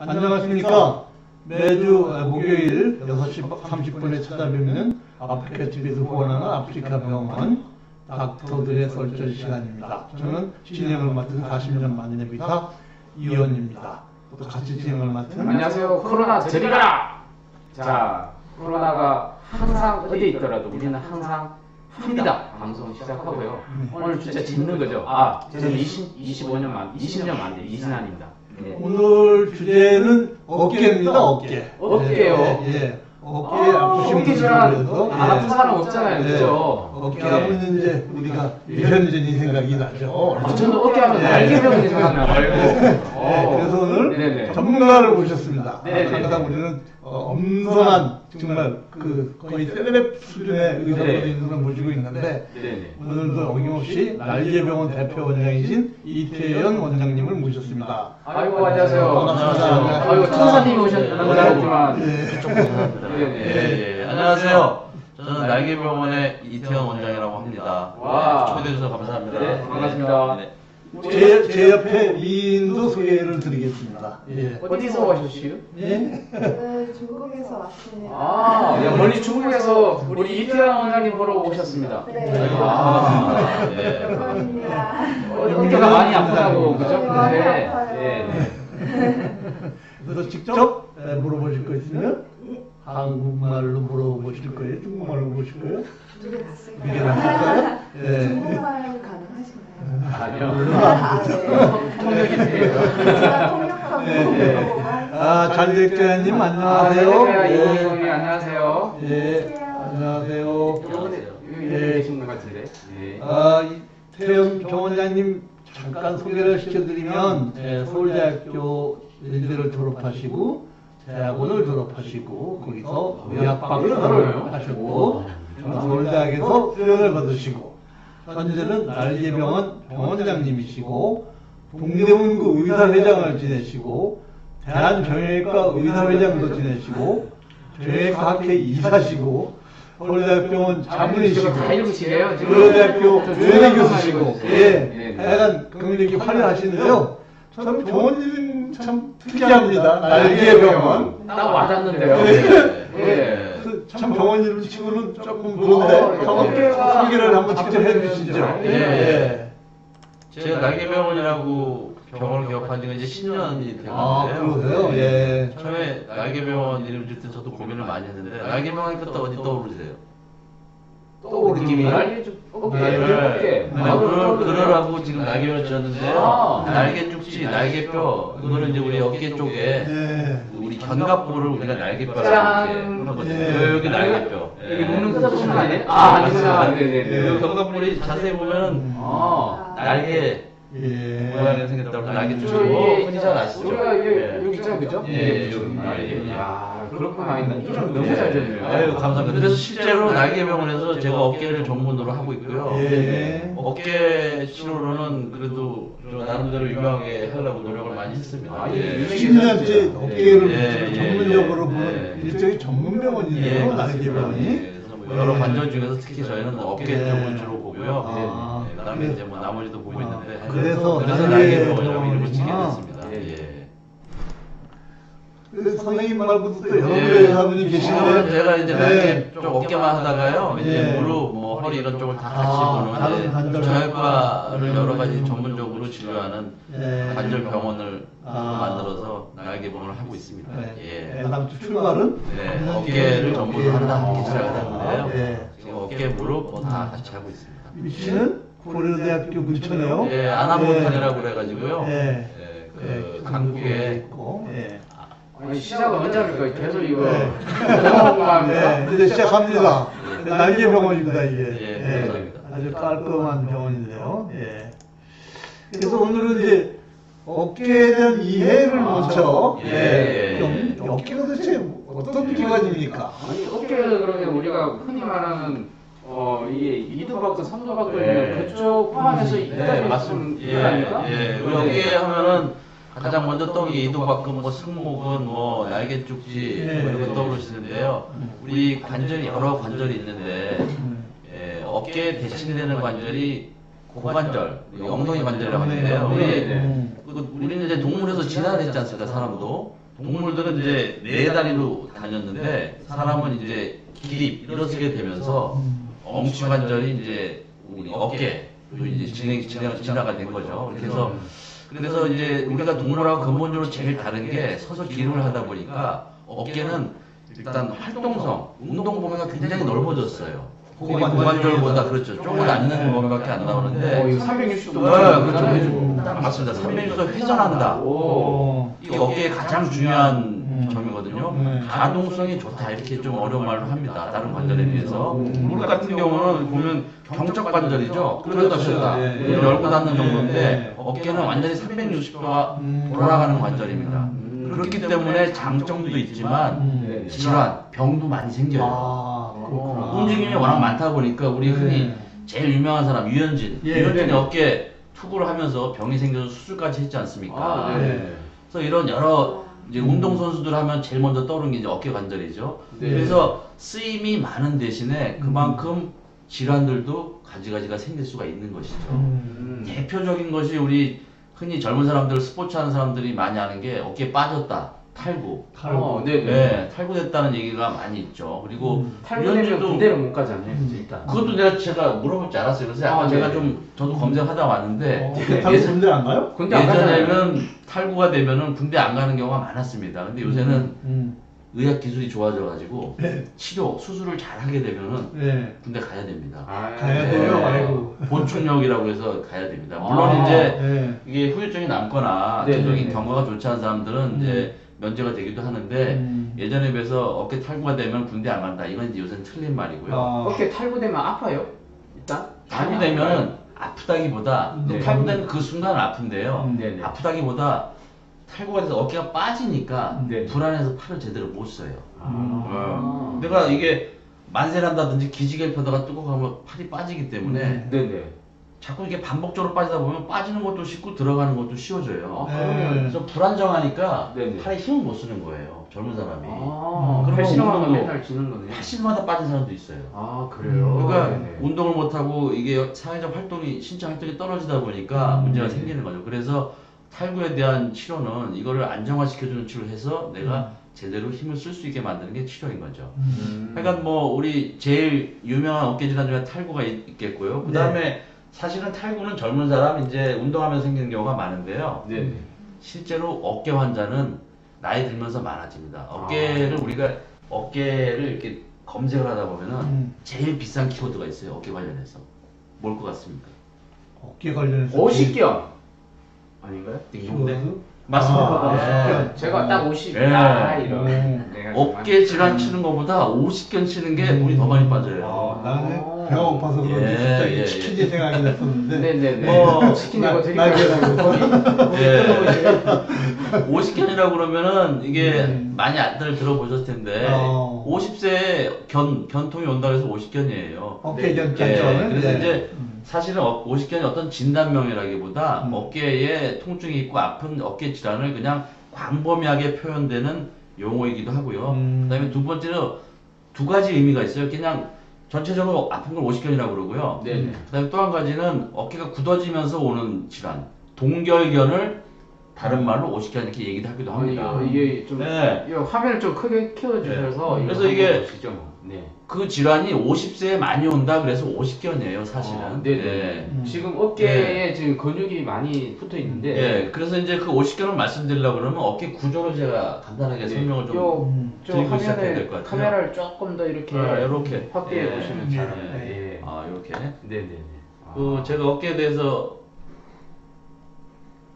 안녕하십니까. 매주 목요일 6시 30분에 찾아뵙는 아프리카 TV에서 후원하는 아프리카 병원 닥터들의 설전 시간입니다. 저는 진행을 맡은 40년 만년 의사 이원입니다. 또 같이 진행을 맡은 안녕하세요. 코로나 저리가라! 자, 코로나가 항상 어디에 있더라도 우리는 항상 합니다. 방송 시작하고요. 오늘 진짜 짚는 거죠. 저는 20년 만에 이신환입니다. 네. 오늘 주제는 어깨입니다. 어깨. 어깨요? 어깨 아프신 분들에서 안 아픈 사람 없잖아요. 그죠? 어깨 하면 이제 우리가 유현진이 생각이 나죠. 저는 어깨 하면 날개병이 생각나요. 그래서 오늘 전문가를 모셨습니다. 항상 우리는 엄선한 정말 거의 셀럽 수준의 의사분들을 모시고 있는데 오늘도 어김없이 날개병원 대표 원장이신 이태현 원장님을 모셨습니다. 아이고 안녕하세요. 반갑습니다. 아이고 천사님이 오셨지만 안녕하세요. 저는 날개병원의 이태현 원장이라고 합니다. 초대해 주셔서 감사합니다. 네, 반갑습니다. 제 옆에 미인도 소개를 드리겠습니다. 어디서 오셨어요? 중국에서 왔습니다. 멀리 중국에서 우리 이태현 원장님 보러 오셨습니다. 네. 반갑습니다. 영광입니다. 어깨가 많이 아프다고 그죠? 많이 네. 아파요. 그래서 직접 물어보실 거 있으면 한국말로 물어보실 거예요? 중국말로 물어보실 거예요? 두개 다 쓸 이게 거예요. 나을까요? 중국말 가능하신가요? 아니요. 통역이 필요해요. 제가 통역하고 잘될까님 안녕하세요. 이원장님 안녕하세요. 안녕하세요. 여기 계신 것 같은데. 태영 병원장님 잠깐 소개를 시켜드리면 서울대학교 연대를 졸업하시고 대학원을 졸업하시고 거기서 의학박사를 하셨고 서울대학에서 수련을 받으시고 현재는 날개병원 병원장님이시고 동대문구 의사회장을 지내시고 대한정형외과 의사회장도 지내시고 정형외과학회 이사시고 서울대학병원 자문이시고 다 읽으시네요. 서울대학교 조연회 교수시고 하여간 경력이 화려하시는데요. 참 병원 이름 참 특이합니다. 날개병원. 딱 와닿는데요. 참 병원 이름 치고는 조금 그런데 소개를 한번 직접 해주시죠. 제가 날개병원이라고 병원을 개업한 지가 이제 10년이 되었는데요. 그러세요? 처음에 날개병원 이름 질 때 저도 고민을 많이 했는데 날개병원 그때 어디 떠오르세요? 느낌이 그러라고 지금 날개병원 지었는데요. 날개죽지, 날개뼈 그거는 이제 우리 어깨 쪽에 우리 견갑부를 우리가 날개뼈라고 이렇게 하거든요. 여기 날개뼈. 이게 묶는 거 쓰는 거 아니에요? 아닙니다. 그 견갑부를 자세히 보면 날개 모양이 생겼다고 날개죽이고 흔히 잘 아시죠? 우리가 여기 있잖아요, 그죠? 그렇구나. 이름 너무 잘 지었네요. 아유, 감사합니다. 그래서 실제로 날개병원에서 제가 어깨를 전문으로 하고 있고요. 어깨 치료로는 그래도 나름대로 유명하게 하려고 노력을 많이 했습니다. 10년째 어깨를 전문적으로 보는 일종의 전문병원이네요. 날개병원이. 그래서 뭐 여러 관절 중에서 특히 저희는 어깨 쪽을 주로 보고요. 그다음에 이제 뭐 나머지도 보고 있는데 그래서 날개병원이라고 이름을 짓게 됐습니다. 선생님 말고도 또 여러 의사분이 계시는데 제가 이제 날개 쪽 어깨만 하다가요 이제 무릎, 뭐 허리 이런 쪽을 다 같이 보는 정형외과를 여러 가지 전문적으로 진료하는 관절 병원을 만들어서 날개병원을 하고 있습니다. 다음 주 출발은 어깨를 전문으로 한다 이렇게 시작을 했는데요. 지금 어깨, 무릎 뭐 다 같이 하고 있습니다. 위치는 고려대학교 근처네요. 아나몬탄이라고 그래가지고요. 그 강북에 있고. 시작은 언제 할까요? 계속 이거. 이제 시작합니다. 날개병원입니다, 이게. 감사합니다. 아주 깔끔한 병원인데요. 그래서 오늘은 이제 어깨에 대한 이해를 먼저. 어깨가 도대체 어떤 기관입니까? 어깨가 그러면 우리가 흔히 말하는 이게 이두박근, 삼두박근 그쪽 포함해서 있다는 말씀입니까? 우리 어깨 하면은 가장 먼저 떠오르는 게 이두박근, 뭐 승모근, 뭐 날개죽지 이런 거 떠오르시는데요. 우리 관절이 여러 관절이 있는데 어깨에 대칭되는 관절이 고관절, 엉덩이 관절이라고 하는데요. 우리는 이제 동물에서 진화를 했지 않습니까? 사람도 동물들은 이제 네 다리로 다녔는데 사람은 이제 기립 일어서게 되면서 엉치 관절이 이제 우리 어깨로 이제 진화가 된 거죠. 그래서 이제 우리가 동물하고 근본적으로 제일 다른 게 서서 기름을 하다 보니까 어깨는 일단 활동성, 운동 범위가 굉장히 넓어졌어요. 고관절보다 그렇죠. 쪼고 앉는 범위밖에 안 나오는데. 이거 360도. 그렇죠. 딱 맞습니다. 360도 회전한다. 오. 이게 어깨의 가장 중요한 점이거든요. 네. 가동성이 좋다 이렇게 좀 어려운 말로 합니다. 다른 관절에 비해서. 무릎 같은 경우는 보면 경적 관절이죠. 그러다 쉬었다. 네. 문을 열고 닫는 정도인데 네. 어깨는 완전히 360도가 돌아가는 관절입니다. 그렇기 때문에 장점도 있지만 질환, 병도 많이 생겨요. 아, 그렇구나. 움직임이 워낙 많다 보니까 우리 흔히 네. 제일 유명한 사람 유현진. 예, 유현진이 네. 어깨 투구를 하면서 병이 생겨서 수술까지 했지 않습니까? 아, 네. 그래서 이런 여러 이제 운동 선수들 하면 제일 먼저 떠오르는 게 이제 어깨 관절이죠. 네. 그래서 쓰임이 많은 대신에 그만큼 질환들도 가지가지가 생길 수가 있는 것이죠. 대표적인 것이 우리 흔히 젊은 사람들 스포츠 하는 사람들이 많이 하는 게 어깨 빠졌다, 탈구. 네. 네, 탈구됐다는 얘기가 많이 있죠. 그리고 탈구되면 유현진도 군대를 못 가지 않나요? 일단. 그것도 제가 물어볼 줄 알았어요. 그래서 아까 아, 제가 네. 좀 저도 검색하다 왔는데 다른 군대 안 가요? 군대 안 가잖아요. 예전에는 탈구가 되면은 군대 안 가는 경우가 많았습니다. 근데 요새는 의학 기술이 좋아져가지고 치료 수술을 잘 하게 되면은 네. 군대 가야 됩니다. 가야 돼요? 아이고. 보충력이라고 해서 가야 됩니다. 물론 아, 이제 네. 이게 후유증이 남거나 네, 전적인 네. 경과가 좋지 않은 사람들은 이제 면제가 되기도 하는데 예전에 비해서 어깨 탈구가 되면 군대 안 간다. 이건 이제 요새는 틀린 말이고요. 아, 어깨 탈구되면 아파요? 일단? 탈구되면 아프다기보다 네. 탈구되는 그 순간은 아픈데요. 네네. 아프다기보다 탈구가 돼서 어깨가 빠지니까 네. 불안해서 팔을 제대로 못 써요. 아. 내가 이게 만세한다든지 기지개를 펴다가 뜨고 가면 팔이 빠지기 때문에 네네. 자꾸 이게 반복적으로 빠지다 보면 빠지는 것도 쉽고 들어가는 것도 쉬워져요. 아, 네. 그래서 불안정하니까 네네. 팔에 힘을 못 쓰는 거예요. 젊은 사람이. 아, 그러면 팔씨름하면 운동도 맨날 지는 거네요. 80마다 빠진 사람도 있어요. 아, 그래요? 그러니까 네네. 운동을 못하고 이게 사회적 활동이, 신체 활동이 떨어지다 보니까 문제가 네네. 생기는 거죠. 그래서 탈구에 대한 치료는 이거를 안정화시켜주는 치료를 해서 내가 제대로 힘을 쓸 수 있게 만드는 게 치료인 거죠. 그러니까 뭐 우리 제일 유명한 어깨 질환 중에 탈구가 있겠고요. 그 다음에 사실은 탈구는 젊은 사람 이제 운동하면서 생기는 경우가 많은데요. 네네. 실제로 어깨 환자는 나이 들면서 많아집니다. 우리가 어깨를 이렇게 검색을 하다 보면은 제일 비싼 키워드가 있어요. 어깨 관련해서. 뭘 것 같습니까? 어깨 관련해서. 50견 아닌가요? 딩동댕? 맞습니다. 아, 네. 50견. 제가 딱 50. 네. 이런. 내가 어깨 질환 치는 것보다 50견 치는 게 돈이 더 많이 빠져요. 나는 배가 고파서 그런지 예, 진짜 예, 치킨이 생각이 났었는데. 네네네. 치킨 이거 드릴까요? 예. 50견이라고 그러면은 이게 많이 안들 들어보셨을 텐데 50세에 견통이 온다고 해서 50견이에요. 어깨 견 예, 견. 그래서 이제 사실은 50견이 어떤 진단명이라기보다 어깨에 통증이 있고 아픈 어깨 질환을 그냥 광범위하게 표현되는 용어이기도 하고요. 그다음에 두 번째로 두 가지 의미가 있어요. 그냥 전체적으로 아픈 걸 50견이라고 그러고요. 네네. 그다음에 또 한 가지는 어깨가 굳어지면서 오는 질환, 동결견을 다른 말로 50견 이렇게 얘기도 하기도 합니다. 이게 좀 네. 이 화면을 좀 크게 키워주셔서 네. 이거 그래서 이게 한번 보시죠. 네. 그 질환이 50세에 많이 온다 그래서 50견이에요, 사실은. 네네. 네. 지금 어깨에 지금 근육이 많이 붙어 있는데. 예, 그래서 이제 그 50견을 말씀드리려고 그러면 어깨 구조를 제가 간단하게 설명을 좀 저 드리고 시작해야 화면에 될 것 같아요. 카메라를 조금 더 이렇게 이렇게 확대해 예. 보시면 잘. 예. 아, 이렇게. 네네네. 그 제가 어깨에 대해서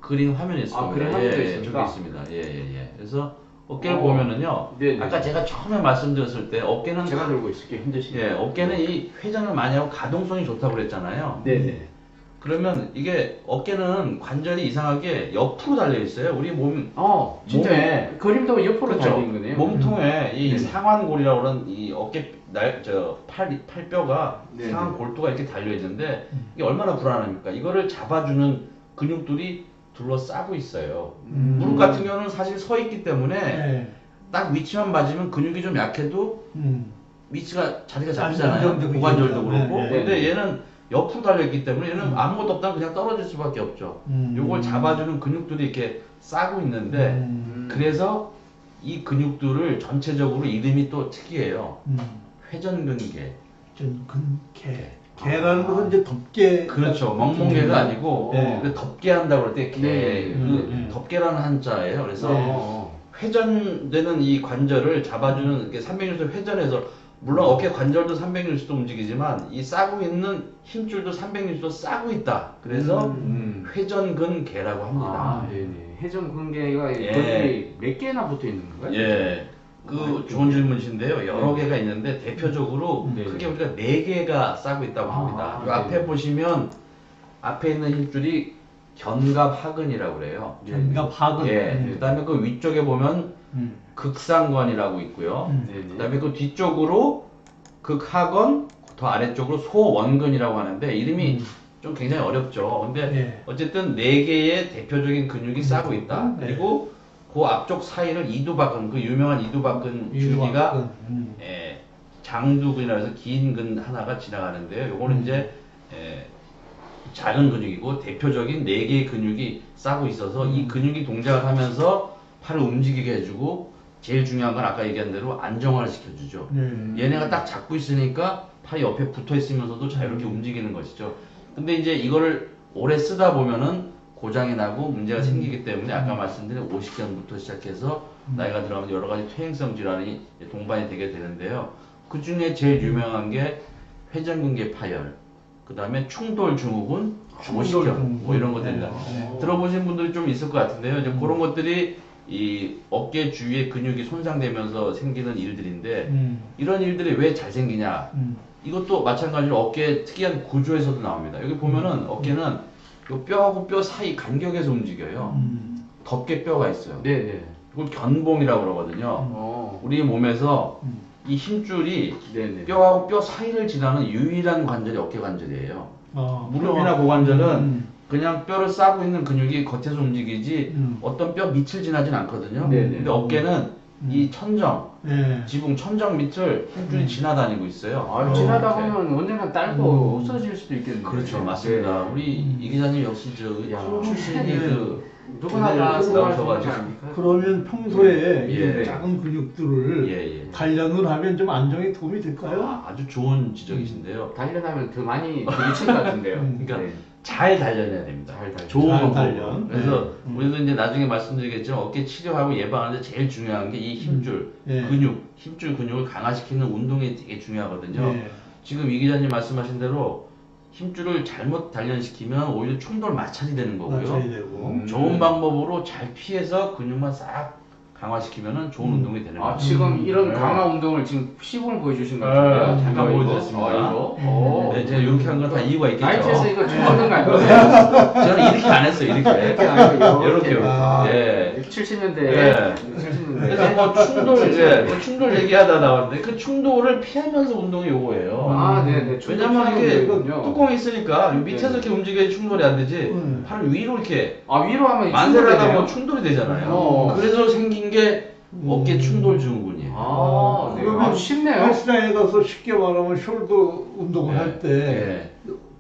그린 화면이 있습니다. 그린 화면도 있습니까? 저기 있습니다. 예. 그래서 어깨를 어. 보면은요. 네네. 아까 제가 처음에 말씀드렸을 때 어깨는 제가 들고 있을게 힘드시죠? 예, 어깨는 이 회전을 많이 하고 가동성이 좋다고 그랬잖아요. 네네. 그러면 이게 어깨는 관절이 이상하게 옆으로 달려 있어요. 우리 진짜 몸에 그림도 옆으로 그렇죠. 달린 거네요. 몸통에 이 네네. 상완골이라고 그러는 이 어깨 팔뼈가 네네. 상완 골두가 이렇게 달려 있는데 이게 얼마나 불안합니까? 이거를 잡아주는 근육들이 둘러싸고 있어요. 무릎 같은 경우는 사실 서 있기 때문에 네. 딱 위치만 맞으면 근육이 좀 약해도 위치가 자리가 잡히잖아요. 안정적이죠. 고관절도 그렇고. 네. 근데 얘는 옆으로 달려있기 때문에 얘는 아무것도 없다면 그냥 떨어질 수밖에 없죠. 요걸 잡아주는 근육들이 이렇게 싸고 있는데 그래서 이 근육들을 전체적으로 이름이 또 특이해요. 회전근개. 근개. 개라는 것은 이제 덮개. 그렇죠. 멍멍개가 아니고 네. 그 덮개 한다고 그럴 때 개. 네. 그 덮개라는 한자예요. 그래서 네. 회전되는 이 관절을 잡아주는 이렇게 360도 회전해서 물론 어깨 관절도 360도 움직이지만 이 싸고 있는 힘줄도 360도 싸고 있다. 그래서 회전근개라고 합니다. 아, 네네. 회전 근개가 예. 거기 몇 개나 붙어 있는 건가요? 예. 그 좋은 질문이신데요. 여러 개가 있는데 대표적으로 네. 크게 우리가 4개가 싸고 있다고 합니다. 아, 요 앞에 네. 보시면 앞에 있는 힘줄이 견갑하근이라고 그래요. 견갑하근. 예. 그다음에 그 위쪽에 보면 극상관이라고 있고요. 네네. 그다음에 그 뒤쪽으로 극하건, 더 아래쪽으로 소원근이라고 하는데 이름이 좀 굉장히 어렵죠. 근데 네. 어쨌든 4개의 대표적인 근육이 싸고 있다. 네. 그리고 그 앞쪽 사이를 이두박근, 그 유명한 이두박근 줄기가 장두근이라고 해서 긴 근 하나가 지나가는데요. 요거는 이제 작은 근육이고 대표적인 4개의 근육이 싸고 있어서 이 근육이 동작을 하면서 팔을 움직이게 해주고 제일 중요한 건 아까 얘기한 대로 안정화를 시켜주죠. 얘네가 딱 잡고 있으니까 팔이 옆에 붙어 있으면서도 자유롭게 움직이는 것이죠. 근데 이제 이거를 오래 쓰다 보면은 고장이 나고 문제가 생기기 때문에 아까 말씀드린 50견부터 시작해서 나이가 들어가면 여러 가지 퇴행성 질환이 동반이 되게 되는데요. 그 중에 제일 유명한 게 회전근개 파열, 그 다음에 충돌 증후군, 오십견 뭐 이런 거 된다. 들어보신 분들이 좀 있을 것 같은데요. 이제 그런 것들이 이 어깨 주위의 근육이 손상되면서 생기는 일들인데 이런 일들이 왜 잘 생기냐? 이것도 마찬가지로 어깨의 특이한 구조에서도 나옵니다. 여기 보면은 어깨는 요 뼈하고 뼈 사이 간격에서 움직여요. 덮개뼈가 있어요. 네네. 이걸 견봉이라고 그러거든요. 우리 몸에서 이 힘줄이 네네. 뼈하고 뼈 사이를 지나는 유일한 관절이 어깨 관절이에요. 무릎이나 뼈. 고관절은 그냥 뼈를 싸고 있는 근육이 겉에서 움직이지 어떤 뼈 밑을 지나진 않거든요. 네네. 근데 어깨는 이 천정, 네. 지붕 천정 밑을 힘줄이 지나다니고 있어요. 아, 지나다 보면 언젠가 딸도 없어질 수도 있겠네요. 그렇죠, 맞습니다. 네. 우리 이 기자님 역시 저 야. 출신이 네. 그 누구나 다 나오셔가지고. 그러면 평소에 예. 이 작은 근육들을 예. 단련을 하면 좀 안정에 도움이 될까요? 아주 좋은 지적이신데요. 단련하면 더 많이 부딪힌 것 같은데요. 그러니까 네. 잘 단련해야 됩니다. 잘 단련. 좋은 잘 방법. 단련. 그래서 네. 우리도 이제 나중에 말씀드리겠지만 어깨 치료하고 예방하는데 제일 중요한 게 이 힘줄, 네. 근육, 힘줄 근육을 강화시키는 운동이 되게 중요하거든요. 네. 지금 이 기자님 말씀하신 대로 힘줄을 잘못 단련시키면 오히려 충돌 마찰이 되는 거고요. 맞춰야 되고. 좋은 방법으로 잘 피해서 근육만 싹 강화시키면 좋은 운동이 되는 거예요. 아, 지금 이런 네. 강화 운동을 지금 시범을 보여주신 것 같은데요. 잠깐 이거, 보여드렸습니다. 이거. 오. 네, 제가 이렇게 한 건 다 이유가 있겠죠. 나이트에서 이거 좋아하던가요? 저는 이렇게 안 했어요, 이렇게. 이렇게 아니고 이렇게요. 아, 예. 70년대. 예. 70년대. 그래서 뭐 충돌, 예, 충돌 얘기하다 나왔는데 그 충돌을 피하면서 운동이 요거예요. 아, 네네. 왜냐면 이게 운동이군요. 뚜껑이 있으니까 밑에서 네. 이렇게 움직여야 충돌이 안 되지. 팔을 위로 이렇게 아, 위로 하면 만세를 하다 충돌이 보면 돼요? 충돌이 되잖아요. 어. 그래서 생긴 게 어깨 충돌 증후군이에요. 아, 네. 아, 쉽네요. 헬스장에 가서 쉽게 말하면 숄더 운동을 예. 할 때 예.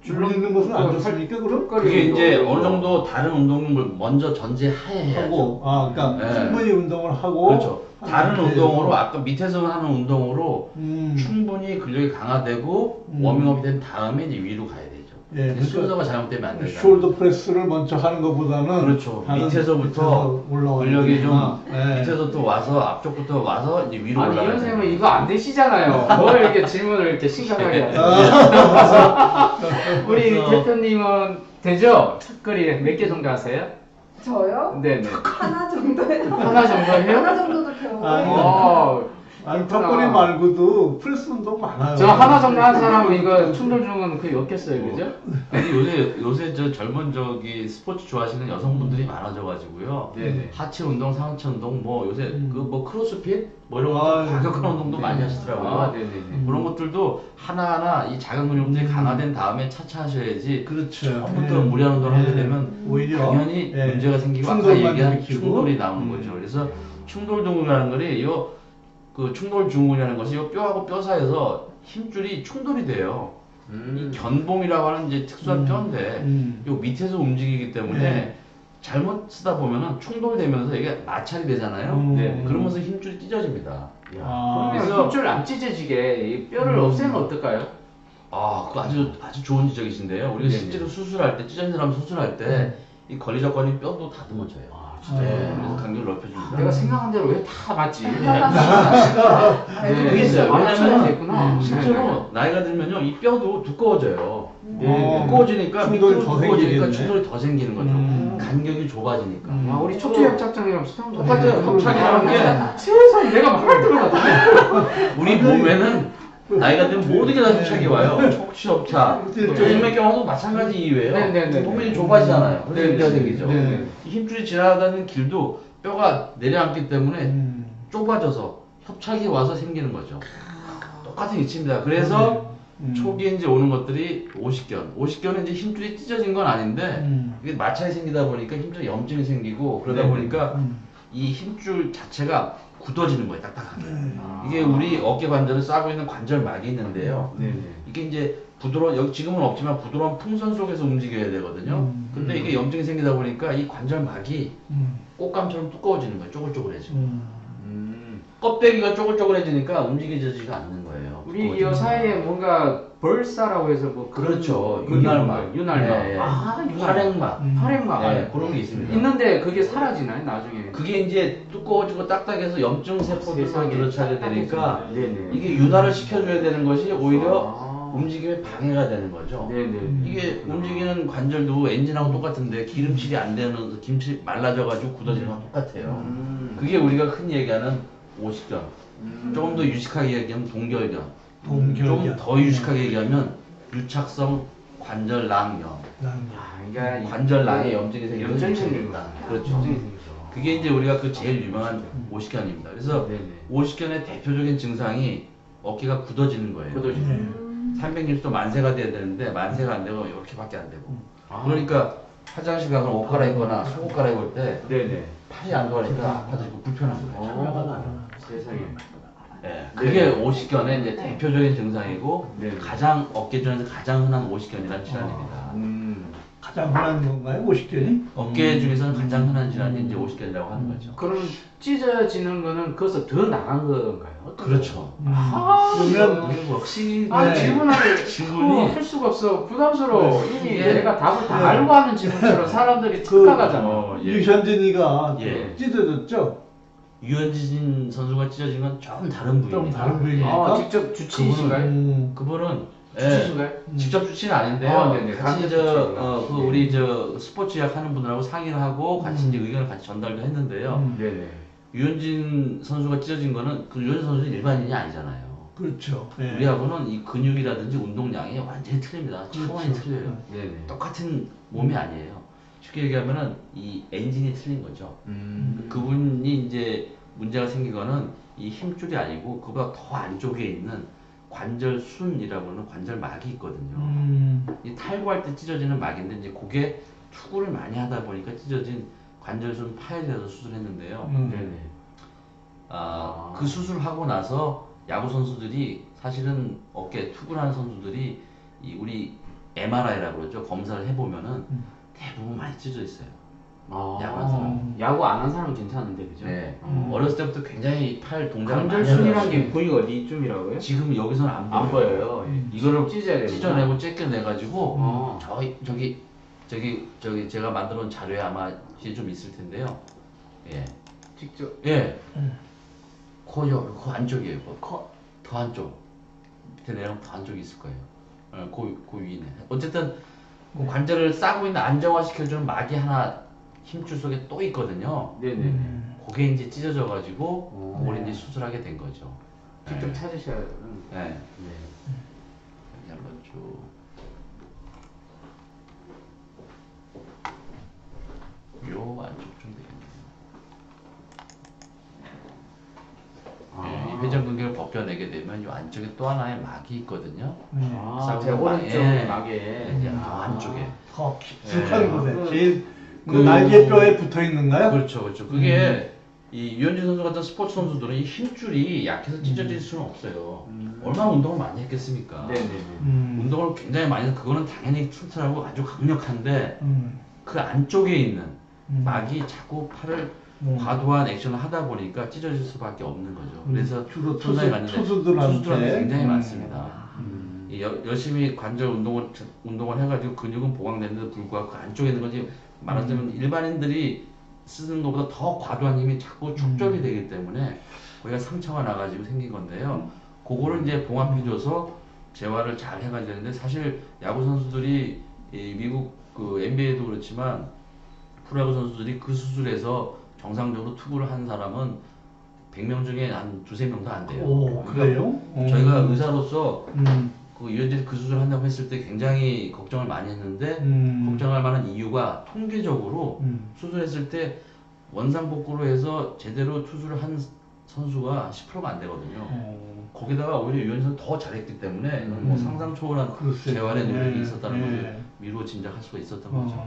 줄는 것은 안 좋습니까? 그럼? 그게 이제 어느 정도 다른 운동을 먼저 전제하에 해야죠. 하고, 그러니까 네. 충분히 운동을 하고. 그렇죠. 다른 하는 운동으로 데에서. 아까 밑에서 하는 운동으로 충분히 근력이 강화되고 워밍업이 된 다음에 이제 위로 가야 되죠. 예, 그러니까 순서가 잘못되면 안 되죠. 숄더 프레스를 먼저 하는 것보다는 그렇죠. 다른 밑에서부터 올라가는 근력이 좀 거구나. 예. 밑에서부터 와서 앞쪽부터 와서 이제 위로 아니, 올라가야 이런 쌤은 돼요. 이거 안 되시잖아요. 뭘 이렇게 질문을 이렇게 심각하게 하세요. 우리 그래서- 대표님은 되죠? 턱걸이 몇 개 정도 하세요? 저요? 네네. 하나 정도요. 하나 정도 해요? 하나 정도도 배우고. 아니, 어, 아니 턱걸이 말고도 프레스 운동 많아요. 저 하나 정도 한 사람은 이거 충돌 중은 거의 없겠어요, 그죠? 아니, 요새 저 젊은 저기 스포츠 좋아하시는 여성분들이 많아져가지고요. 네네. 하체 운동, 상체 운동, 뭐 요새 그 뭐 크로스핏 뭐 이런 아유, 과격한 운동도 많이 하시더라고요. 아, 네네네. 그런 것들도 하나하나 이 작은 근육들이 강화된 다음에 차차 하셔야지. 그렇죠. 처음부터 무리한 운동을 하게 되면 오히려 당연히 예, 문제가 생기고 아까 충돌만 얘기한 일으키고. 충돌이 나오는 거죠. 그래서 충돌 증후군이라는 거리 그 충돌 증후군이라는 것이 이 뼈하고 뼈 사이에서 힘줄이 충돌이 돼요. 이 견봉이라고 하는 이제 특수한 뼈인데 요 밑에서 움직이기 때문에 네. 잘못 쓰다 보면은 충돌되면서 이게 마찰이 되잖아요. 네. 그러면서 힘줄이 찢어집니다. 아. 그래서 힘줄 안 찢어지게 이 뼈를 없애면 어떨까요? 아, 그거 아주 좋은 지적이신데요. 우리가 네네. 실제로 수술할 때, 찢어진 사람 수술할 때, 이 걸리적거리는 뼈도 다듬어져요. 아, 네, 그래서 간격을 넓혀줍니다. 내가 생각한 대로 왜 다 맞지? 그게 있어요. 맞춰야 왜냐면 됐구나. 실제로 나이가 들면요, 이 뼈도 두꺼워져요. 네. 두꺼워지니까 충돌이 밑으로 더 두꺼워지니까 생기겠네. 충돌이 더 생기는 거죠. 음. 간격이 좁아지니까. 야, 우리 척추협착증이랑 비슷한 거 똑같아요. 협착이라는 게 세상에 내가 말할 때마다 우리 몸에는 나이가 들면 모든 게 다 협착이 와요. 척추협착, 정맥경화도 마찬가지 이유예요. 네네네. 몸이 좁아지잖아요. 그래서 네네. 문제가 생기죠. 네네. 이 힘줄이 지나가는 길도 뼈가 내려앉기 때문에 좁아져서 협착이 와서 생기는 거죠. 똑같은 이치입니다. 그래서 초기에 이제 오는 것들이 오십견. 오십견은 이제 힘줄이 찢어진 건 아닌데 이게 마찰이 생기다 보니까 힘줄에 염증이 생기고 그러다 보니까 이 힘줄 자체가 굳어지는 거예요. 딱딱하게. 이게 우리 어깨 관절을 싸고 있는 관절막이 있는데요. 네네. 이게 이제 부드러운, 여기 지금은 없지만 부드러운 풍선 속에서 움직여야 되거든요. 근데 이게 염증이 생기다 보니까 이 관절막이 꽃감처럼 두꺼워지는 거예요. 쪼글쪼글해지고. 껍데기가 쪼글쪼글해지니까 움직여지지가 않는 거예요. 우리 이 두꺼워지니까. 사이에 뭔가 벌사라고 해서 뭐 그렇죠. 그런 윤활막. 윤활막. 네. 아, 윤활막. 활액막. 활액막. 네, 그런 게 있습니다. 있는데 그게 사라지나요, 나중에? 그게 이제 두꺼워지고 딱딱해서 염증 세포들만 세상에. 늘어차게 되니까 네네. 이게 윤활을 시켜줘야 되는 것이 오히려 아. 움직임에 방해가 되는 거죠. 네네. 이게 움직이는 관절도 엔진하고 똑같은데 기름칠이 안 되는 김치 말라져가지고 굳어지는 거랑 똑같아요. 그게 우리가 흔히 얘기하는 오십견. 조금 더 유식하게 얘기하면 동결견. 좀 동결견. 더 유식하게 얘기하면 유착성 관절낭염. 아, 그러니까 관절낭에 염증이 생기는 염증이 유착이 생기는 있다. 거구나. 그렇죠. 염증이 생기죠. 그게 이제 우리가 그 제일 유명한 오십견입니다. 그래서 네네. 오십견의 대표적인 증상이 어깨가 굳어지는 거예요. 굳어지는 360도 만세가 돼야 되는데 만세가 안 되고 이렇게밖에 안 되고. 아. 그러니까 화장실 가서 옷 갈아입거나 속옷 갈아입을 때 네네. 팔이 안 돌아가니까 아파서 불편한 거예요. 세상에. 네, 그게 오십견의 이제 대표적인 증상이고 네. 가장 어깨 중에서 가장 흔한 오십견이라는 질환입니다. 가장 흔한 건가요? 오십견이? 어깨 중에서는 가장 흔한 질환이 이제 오십견이라고 하는 거죠. 그럼 찢어지는 거는 거기서 더 나간 건가요? 어떤 그렇죠. 그러면 우리 역시 아, 네. 질문을 질문이 할 수가 없어. 부담스러워. 네. 이미 이게- 내가 답을 다 네. 알고 하는 질문처럼 사람들이 그- 착각하잖아. 예. 유현진이가 예. 찢어졌죠? 유현진 선수가 찢어진 건 조금 다른 부위입니다. 좀 다른 부위니까. 아, 직접 주치이신가요? 그분은 주치이신가요? 직접 주치는 아닌데요. 아, 네네. 같이 간접 그 주치의가. 우리 스포츠 약 하는 분들하고 상의를 하고 같이 이제 의견을 같이 전달도 했는데요. 네네. 유현진 선수가 찢어진 거는 그 유현진 선수는 일반인이 아니잖아요. 그렇죠. 예. 우리하고는 이 근육이라든지 운동량이 완전히 틀립니다. 차원이 틀려요. 네네. 똑같은 몸이 아니에요. 쉽게 얘기하면은 이 엔진이 틀린 거죠. 그분이 이제 문제가 생긴 거는 이 힘줄이 아니고 그보다 더 안쪽에 있는 관절순이라고 하는 관절막이 있거든요. 이 탈구할 때 찢어지는 막인데 이제 그게 투구를 많이 하다 보니까 찢어진 관절순 파열돼서 수술했는데요. 네네. 그 수술하고 나서 야구 선수들이 사실은 어깨 투구를 하는 선수들이 이 우리 MRI라고 그러죠. 검사를 해보면은 대부분 많이 찢어져 있어요. 야구하는 사람. 야구 안 한 사람은 괜찮은데, 그죠? 네. 어렸을 때부터 굉장히 팔 동작을 많이 관절순이란 하더라고요. 게 부위가 어디쯤이라고요? 지금 여기서는 안 보여요. 안 보여요. 이거를 찢어야 되구나. 찢어내고 째껴내가지고 어. 저기 제가 만들어 놓은 자료에 아마 뒤에 좀 있을 텐데요. 예. 직접. 예. 그 안쪽이에요. 더 안쪽. 밑에 내려가면 더 안쪽이 있을 거예요. 그 위네. 어쨌든 그 관절을 싸고 있는 안정화시켜주는 막이 하나 힘줄 속에 또 있거든요. 네네. 그게 이제 찢어져가지고 오. 그걸 이제 수술하게 된 거죠. 직접 네. 찾으셔야. 네. 네. 여기 한번 쭉. 요 안쪽 좀 되겠네요. 이 회전근개를 벗겨내게 되면 이 안쪽에 또 하나의 막이 있거든요. 아, 제 싸고 오른쪽 막에. 막에. 이제 더 안쪽에. 더 깊숙한 예. 곳에 제일 그- 날개뼈에 붙어 있는가요? 그렇죠. 그게 이 유현진 선수 같은 스포츠 선수들은 이 힘줄이 약해서 찢어질 수는 없어요. 얼마나 운동을 많이 했겠습니까? 네네네. 운동을 굉장히 많이 해서 그거는 당연히 튼튼하고 아주 강력한데 음. 그 안쪽에 있는 막이 자꾸 팔을 음. 과도한 액션을 하다 보니까 찢어질 수밖에 없는 거죠. 그래서 주로 손상이 갔는데 투수들한테 굉장히 많습니다. 이 열심히 관절 운동을 해가지고 근육은 보강되는데 불구하고 그 안쪽에 있는 거지 말하자면 일반인들이 쓰는 것보다 더 과도한 힘이 자꾸 축적이 되기 때문에 거기가 상처가 나가지고 생긴 건데요. 그거를 이제 봉합해줘서 재활을 잘 해가야 되는데 사실 야구 선수들이 이 미국 그 NBA도 그렇지만 프로야구 선수들이 그 수술에서 정상적으로 투구를 한 사람은 100명 중에 한 두세 명도 안 돼요. 오, 그래요? 저희가 의사로서 음. 그 의원들이 그 수술을 한다고 했을 때 굉장히 걱정을 많이 했는데 걱정할 만한 이유가 통계적으로 수술했을 때 원상복구로 해서 제대로 투수를 한 선수가 10%가 안 되거든요. 거기다가 오히려 유현진은 더 잘했기 때문에 이건 뭐 상상 초월한 글쎄요. 재활의 노력이 네, 있었다는 네. 것을 미루어 짐작할 수가 있었던 거죠.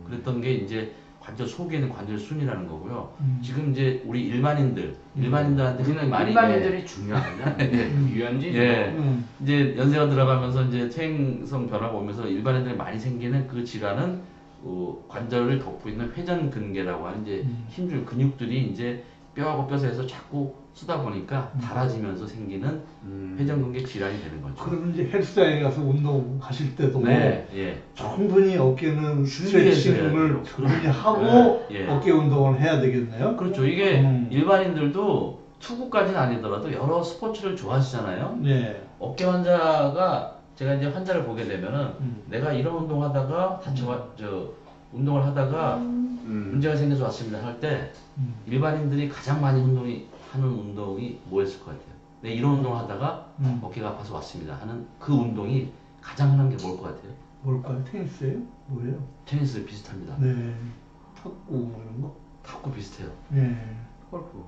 그랬던 게 이제 관절 속에 있는 관절 순이라는 거고요. 지금 이제 우리 일반인들한테 흔히 많이 일반인들이 중요하냐? 예. 유연진. 예. 이제 연세가 들어가면서 이제 퇴행성 변화가 오면서 일반인들이 많이 생기는 그 질환은 관절을 덮고 있는 회전근개라고 하는 이제 힘줄 근육들이 이제 뼈하고 뼈 사이에서 자꾸 쓰다 보니까 닳아지면서 생기는 회전근개 질환이 되는 거죠. 그러면 이제 헬스장에 가서 운동하실 때도 네, 예. 충분히 어깨는 준비해서 스트레칭을 해야 돼요. 충분히 하고 예. 어깨 운동을 해야 되겠네요. 그렇죠. 이게 일반인들도 투구까지는 아니더라도 여러 스포츠를 좋아하시잖아요. 네. 어깨 환자가 제가 이제 환자를 보게 되면은 내가 이런 운동하다가 운동을 하다가 문제가 생겨서 왔습니다 할 때 일반인들이 가장 많이 하는 운동이 뭐였을 것 같아요? 네, 이런 운동을 하다가 어깨가 아파서 왔습니다 하는 그 운동이 가장 하는 게 뭘 것 같아요? 뭘까요? 테니스예요? 뭐예요? 테니스 비슷합니다. 네. 탁구 뭐 이런 거? 탁구 비슷해요. 네. 골프.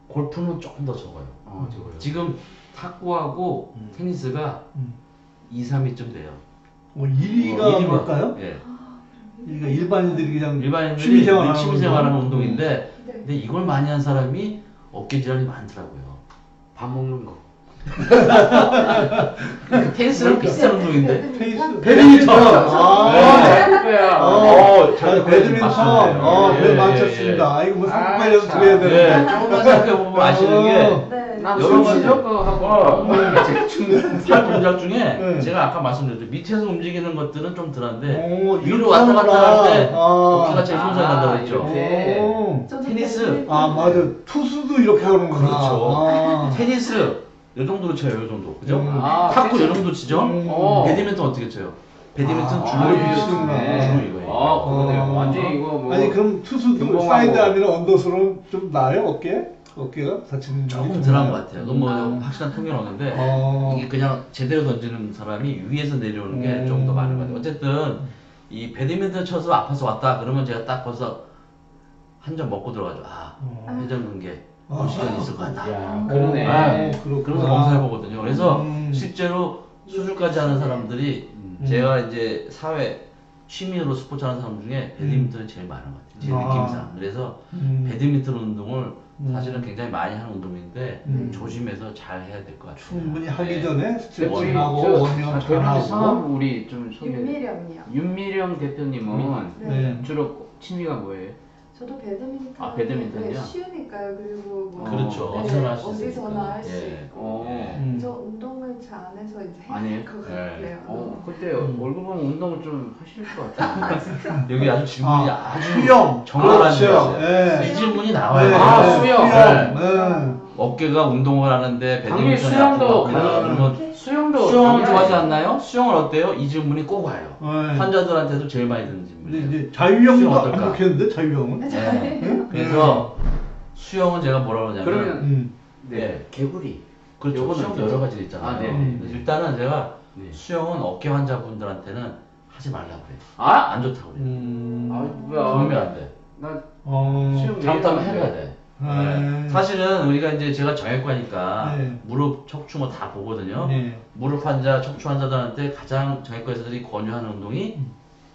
골프는 조금 더 적어요. 적어요. 지금 탁구하고 테니스가 2, 3위쯤 돼요. 1위가 뭘까요? 예. 그러니까 일반인들이 그냥 일반인들이 취미생활하는 취미생활하는 운동. 운동인데 근데 이걸 많이 한 사람이 어깨 질환이 많더라고요. 밥 먹는 거. 테니스랑 비슷한 운동인데 테니스, 배드민턴. 잘 배드민턴. 배 맞췄습니다. 아, 이거 뭐 상품 관련 드려야 네, 되는데. 조금만 생각해보면 아시는 게 네. 난 여러 가지 하고. 팔 동작 중에 네. 제가 아까 말씀드렸죠. 밑에서 움직이는 것들은 좀 덜한데 오, 위로 왔다 갔다 할 때 아. 어깨가 제일 손상이 간다고 했죠. 이렇게. 오. 저도 테니스. 배드민턴 아, 맞아. 투수도 이렇게 하는구나. 그렇죠. 아. 테니스 요 정도로 쳐요, 요 정도. 그죠? 아, 탁구 요 정도 치죠? 어. 배드민턴 어떻게 쳐요? 배드민턴 아, 줄로 이게 이렇게 있구나. 줄로 이거예요. 아, 그러네요. 완전히 이거 뭐. 아니, 그럼 투수도 운동하고. 사이드 아니라 언더스로 좀 나아요, 어깨가? 다치는 조금 덜한 것 같아요. 그건 뭐 확실한 통계는 없는데 이게 그냥 제대로 던지는 사람이 위에서 내려오는 게 좀 더 많은 것 같아요. 어쨌든 이 배드민턴 쳐서 아파서 왔다 그러면 제가 딱 벌써 한 점 먹고 들어가죠. 회전근개 시간이 있을 것 같다. 야, 그러네. 그렇구나. 그래서 검사해 보거든요. 그래서 음. 실제로 수술까지 하는 사람들이 제가 이제 사회 취미로 스포츠 하는 사람 중에 배드민턴이 제일 많은 것 같아요. 제 느낌상. 그래서 배드민턴 운동을 사실은 굉장히 많이 하는 운동인데 조심해서 잘 해야 될 것 같아요. 충분히 하기 네. 전에 스트레칭하고 저 원리원 잘 대표님 하고. 성함 우리 좀 소개. 윤미령이요. 윤미령 대표님은 네. 주로 취미가 뭐예요? 저도 배드민턴. 아, 배드민턴이요? 네, 쉬우니까요. 그리고 뭐 그렇죠. 네, 어디서나 할 수 어디서나 할 수 있으니까. 예. 있고. 저 운동을 잘 안 해서 이제 아니에요? 해야 될것 같아요. 그때 얼굴 보면 운동을 좀 하실 것 같아요. 여기 아주 질문이 아주 수영. 정확한 그렇죠. 질문이에요. 예. 이 질문이 나와요. 네, 아, 네, 수영. 네. 어깨가 운동을 하는데 당연히 배드민턴이 수영도 아프다. 그러면 수영도 수영은 당연히 좋아하지 하죠. 않나요? 수영은 어때요? 이 질문이 꼭 와요. 네. 환자들한테도 제일 많이 드는 근데 질문이에요. 이제 자유형도 수영 안 어떨까? 좋겠는데 자유형은? 네. 그래서 수영은 제가 뭐라고 하냐면 그러면 네. 개구리. 그렇죠. 요거는 수영도 이제- 여러 가지 있잖아요. 아, 네. 일단은 제가 네. 수영은 어깨 환자분들한테는 하지 말라고 그래요. 아? 안 좋다고 그래요. 아, 도움이 뭐야? 안 돼. 나 어. 잘못하면 해야 돼. 네. 사실은 우리가 이제 제가 정형외과니까 네. 무릎, 척추 뭐 다 보거든요. 네. 무릎 환자, 척추 환자들한테 가장 정형외과 의사들이 권유하는 운동이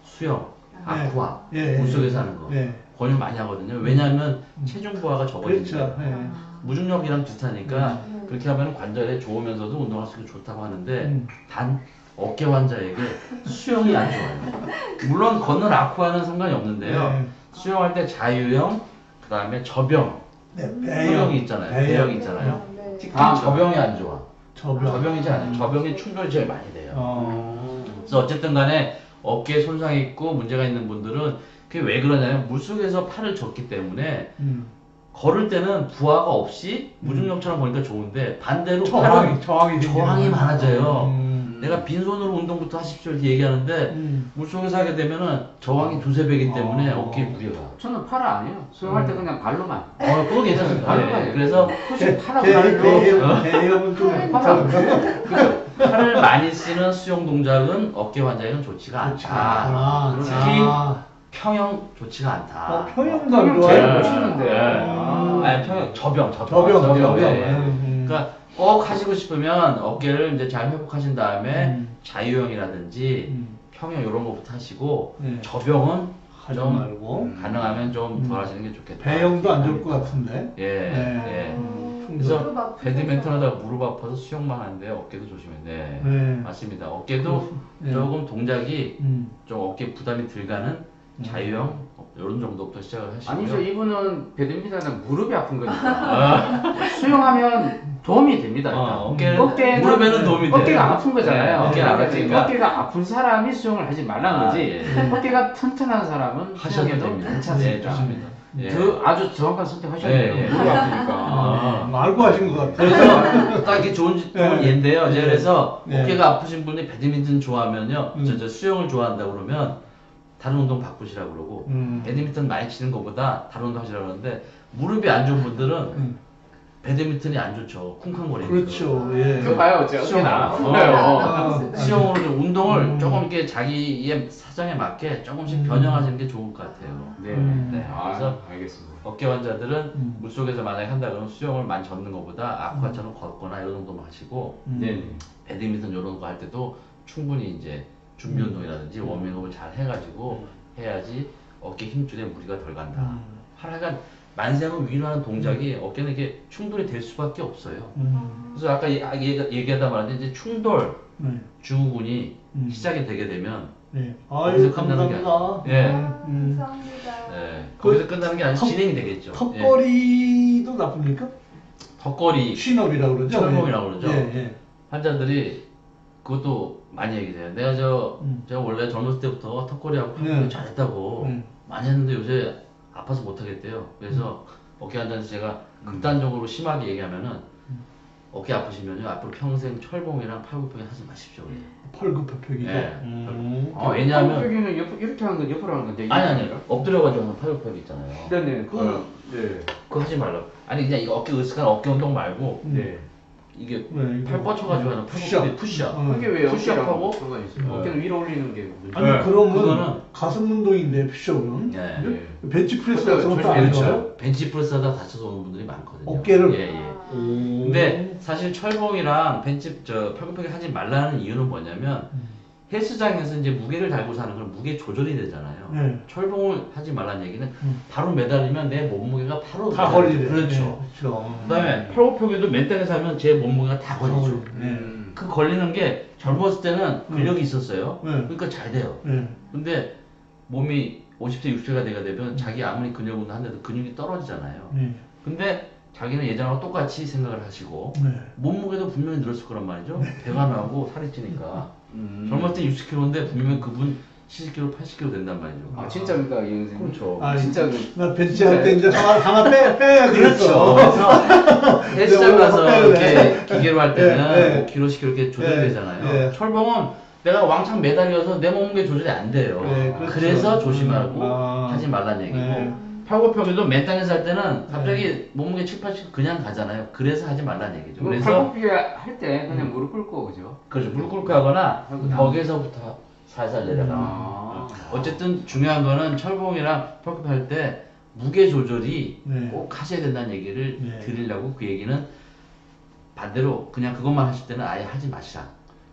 수영, 아쿠아, 예, 예. 물속에서 하는 거 네. 권유 많이 하거든요. 왜냐하면 체중 부하가 적어지니까 그렇죠. 네. 무중력이랑 비슷하니까 그렇게 하면 관절에 좋으면서도 운동할 수 있게 좋다고 하는데 단 어깨 환자에게 수영이 안 좋아요. 물론 걷는 아쿠아는 상관이 없는데요. 네. 수영할 때 자유형, 그 다음에 저병, 네, 소형이 있잖아요. 배형이 있잖아요. 네. 특히 저병이 안 좋아. 저병. 저병이지 않아요. 저병이 충돌이 제일 많이 돼요. 어. 그래서 어쨌든 간에 어깨에 손상이 있고 문제가 있는 분들은 그게 왜 그러냐면 물속에서 팔을 젓기 때문에 걸을 때는 부하가 없이 무중력처럼 보니까 좋은데 반대로 팔은 저항이 많아져요. 내가 빈손으로 운동부터 하십시오 이렇게 얘기하는데 물속에서 하게 되면은 저항이 두세 배이기 때문에 어깨에 무리가. 저는 팔 아니에요. 수영할 때 그냥 발로만. 그거 괜찮습니다. 발로만 네. 해요. 그래서 혹시 팔하고 발로 대형은 좀 그죠? 팔을 많이 쓰는 수영 동작은 어깨 환자에는 좋지가 않다. 특히 평형 좋지가 않다. 평형도 안 제일 좋아요. 멋있는데. 아니 평형 저병. 저병. 네. 그러니까 꼭 하시고 싶으면 어깨를 이제 잘 회복하신 다음에 자유형이라든지 평형 이런 거부터 하시고 네. 저병은 하지 좀 말고 가능하면 좀 덜 하시는 게 좋겠다. 배형도 안 좋을 것 같은데. 예. 네. 예. 그래서 배드민턴 하다가 무릎 아파서 수영만 하는데 어깨도 조심해야 돼. 네. 맞습니다. 어깨도 네. 조금 동작이 좀 어깨 부담이 덜 가는 자유형 이런 정도부터 시작을 하시고요. 아니죠. 이분은 배드민턴은 무릎이 아픈 거니까. 수영하면 도움이 됩니다. 일단. 어깨는 무릎에는 도움이 돼요. 어깨가 아픈 거잖아요. 네, 어깨가 아프니까. 어깨가 아픈 사람이 수영을 하지 말라는 거지. 예. 어깨가 튼튼한 사람은 하셔도 수영해도 됩니다. 괜찮습니다. 네, 좋습니다. 예. 아주 정확한 선택하셔야 예, 돼요. 예. 무릎 아프니까. 알고 하신 것 같아요. 그래서 딱 이게 좋은 예인데요. 네. 그래서 네. 어깨가 아프신 분이 배드민턴 좋아하면요, 음. 수영을 좋아한다 그러면 다른 운동 바꾸시라 그러고 배드민턴 많이 치는 것보다 다른 운동 하시라 그러는데 무릎이 안 좋은 분들은 배드민턴이 안 좋죠. 쿵쾅거리니까. 그렇죠. 예. 그거 봐요. 어째나. 수영으로 좀 운동을 조금 이렇게 자기의 사정에 맞게 조금씩 변형하시는 게 좋을 것 같아요. 네. 네. 그래서 알겠습니다. 어깨 환자들은 물속에서 만약에 한다 그러면 수영을 많이 젓는 것보다 아쿠아처럼 걷거나 이런 정도만 하시고 네. 배드민턴 이런 거 할 때도 충분히 이제 준비 운동이라든지 워밍업을 잘 해가지고 해야지 어깨 힘줄에 무리가 덜 간다. 하여간 만세는 위로 하는 동작이 어깨는 이게 충돌이 될 수밖에 없어요. 그래서 아까 얘기하다 말했는데 이제 충돌 증후군이 시작이 되게 되면 네. 거기서 끝나는 게 아니에요. 예. 감사합니다. 예. 거기서 끝나는 게 아니라 진행이 되겠죠. 턱걸이도 나쁩니까? 턱걸이, 쉰업이라고 그러죠. 철봉이라고 그러죠. 예. 환자들이 그것도 많이 얘기해요. 내가 제가 원래 젊었을 때부터 턱걸이하고 네. 잘했다고 많이 했는데 요새 아파서 못 하겠대요. 그래서 어깨 환자한테 제가 극단적으로 심하게 얘기하면은 어깨 아프시면요 앞으로 평생 철봉이랑 팔굽혀펴기 하지 마십시오. 그래요. 펄굽혀펴기죠. 네. 왜냐하면 여기는 이렇게 하는 건 옆으로 하는 건데. 아니 엎드려가지고 하는 팔굽혀펴기 있잖아요. 네네. 그거 하지 말라고. 아니 그냥 이거 어깨 으쓱한 어깨 운동 말고 네. 이게 네, 팔 뻗쳐가지고 하는 푸시업. 푸시업. 그게 왜 푸시업하고 상관이 있어요? 어깨는 위로 올리는 게 문제. 아니 그러면 그거는 가슴 운동인데 푸시업은 네. 벤치프레스 같은 것도 안 그렇죠. 해요? 벤치프레스 하다 다쳐서 오는 분들이 많거든요. 어깨를? 예. 근데 사실 철봉이랑 팔굽혀펴기 하지 말라는 이유는 뭐냐면 헬스장에서 이제 무게를 달고 사는 건 무게 조절이 되잖아요. 네. 철봉을 하지 말라는 얘기는 바로 매달리면 내 몸무게가 바로 다 걸리네. 그렇죠. 그렇죠. 그다음에 팔굽혀펴기도 맨땅에서 하면 제 몸무게가 다 걸리죠. 네. 그 걸리는 게 젊었을 때는 근력이 있었어요. 네. 그러니까 잘 돼요. 네. 근데 몸이 50세, 60세가 되면 자기 아무리 근력 운동하는데도 근육이 떨어지잖아요. 네. 근데 자기는 예전하고 똑같이 생각을 하시고 네. 몸무게도 분명히 늘었을 거란 말이죠. 배가 나고 살이 찌니까 젊었을 때 60kg인데 분명히 그분 70kg, 80kg 된단 말이죠. 아 진짜입니까 이 선생님? 그렇죠. 아, 진짜 나 벤치 할 때 이제 하나 빼야 그렇죠. 그랬어. 그래서 헬스장 가서 빼야 이렇게 기계로 할 때는 네. 5kg씩 이렇게 조절되잖아요. 네. 철봉은 내가 왕창 매달려서 내 몸무게 조절이 안 돼요. 네, 그렇죠. 그래서 조심하고 아. 하지 말라는 얘기고 네. 팔굽혀펴기도 맨 땅에서 할 때는 갑자기 몸무게 7, 80 그냥 가잖아요. 그래서 하지 말라는 얘기죠. 그래서 팔굽혀펴기 할 때 그냥 무릎 꿇고 그죠? 그렇죠. 무릎 꿇고 하거나 거기서부터 살살 내려가. 아. 어쨌든 중요한 거는 철봉이랑 팔굽혀 할 때 무게 조절이 네. 꼭 하셔야 된다는 얘기를 네. 드리려고 그 얘기는 반대로 그냥 그것만 하실 때는 아예 하지 마시라.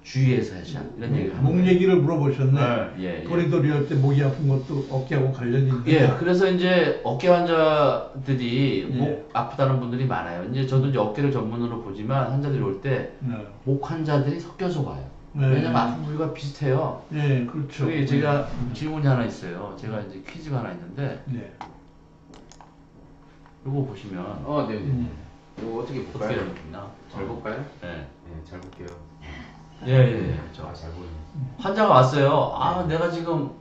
주의해서 하시라. 이런 얘기를 합니다. 목 얘기를 물어보셨네. 예. 도리도리 할 때 목이 아픈 것도 어깨하고 관련이 있는데. 예, 그래서 이제 어깨 환자들이 예. 목 아프다는 분들이 많아요. 이제 저도 이제 어깨를 전문으로 보지만 환자들이 올 때 목 네. 환자들이 섞여서 와요. 네. 왜냐면 아픈 부위가 비슷해요. 네, 그렇죠. 저기 제가 질문이 하나 있어요. 제가 이제 퀴즈가 하나 있는데 네. 이거 보시면 네네. 이거 어떻게 어떻게 볼까요? 됩니까? 잘 볼까요? 네. 네, 잘 볼게요. 예. 잘 보이네. 환자가 왔어요. 아, 내가 지금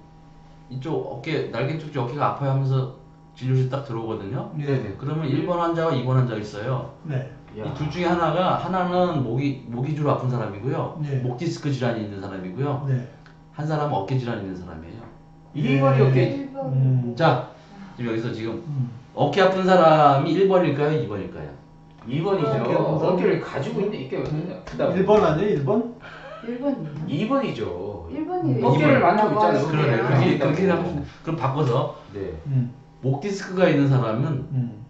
이쪽 어깨, 날개 쪽지 어깨가 아파요 하면서 진료실 딱 들어오거든요. 네. 그러면 1번 환자와 2번 환자가 있어요. 네. 이 둘 중에 하나는 목이 주로 아픈 사람이고요. 네. 목 디스크 질환이 있는 사람이고요. 네. 한 사람은 어깨 질환이 있는 사람이에요. 2번이 어깨. 1번. 자, 지금 여기서 지금 어깨 아픈 사람이 1번일까요? 2번일까요? 2번이죠. 어깨를 가지고 있는 이게 아프다고. 1번 아니에요? 1번? 1번. 2번이죠. 1번이에요. 어깨를 만지고 있잖아요. 그러네. 그렇게 하면 그럼 바꿔서 네. 목 디스크가 있는 사람은 음.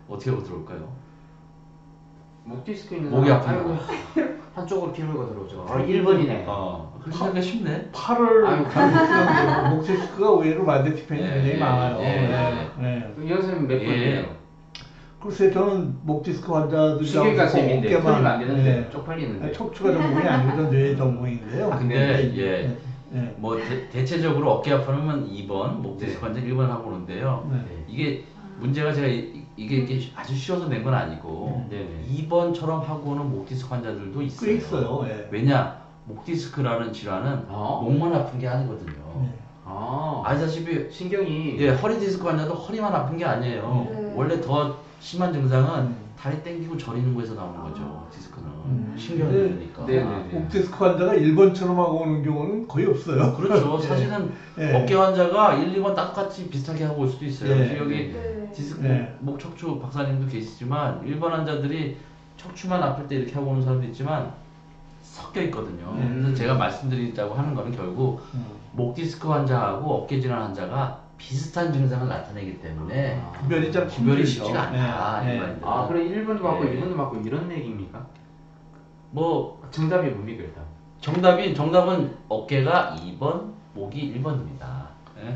어떻게 하고 들어올까요? 목 디스크 있는 목이 사람, 아픈 거. 아이고, 한쪽으로 피부가 들어오죠. 1번이네. 그렇게 생각하기 쉽네. 팔을 아유, 가는 목 디스크가 의외로 반대편이 예, 굉장히 예, 많아요. 예, 네. 네. 그 연습은 몇 번이에요? 글쎄 저는 목 디스크 환자들이랑 시계가 쌤인데 풀리면 안 되는데 네. 쪽팔리는데. 척추가 전공이 아니고 뇌 전공인데요. 근데 네. 네. 뭐 대체적으로 어깨 아프면 2번, 목 디스크 네. 환자 1번 하고 오는데요. 네. 이게 문제가 제가 이게 아주 쉬워서 낸 건 아니고 네네. 2번처럼 하고 오는 목 디스크 환자들도 있어요. 꽤 있어요. 예. 왜냐? 목 디스크라는 질환은 목만 아픈 게 아니거든요. 네. 아시다시피 신경이. 예, 허리 디스크 환자도 허리만 아픈 게 아니에요. 네. 원래 더 심한 증상은 다리 땡기고 저리는 거에서 나오는 거죠. 디스크는 신경이 네. 들으니까. 네네. 목 디스크 환자가 1번처럼 하고 오는 경우는 거의 없어요. 그렇죠. 예. 사실은 예. 어깨 환자가 1, 2번 똑같이 비슷하게 하고 올 수도 있어요. 예. 그래서 여기 네. 디스크 네. 목 척추 박사님도 계시지만 1번 환자들이 척추만 아플 때 이렇게 하고 오는 사람도 있지만 섞여 있거든요. 그래서 제가 말씀드리자고 하는 거는 결국 목 디스크 환자하고 어깨 질환 환자가 비슷한 증상을 나타내기 때문에 구별이 잘 구별이 힘들죠. 쉽지가 않다. 네. 이 말입니다. 아, 그래 1번도 맞고 예. 2번도 맞고 이런 얘기입니까? 뭐 정답이 뭡니까 일단? 정답은 어깨가 2번, 목이 1번입니다.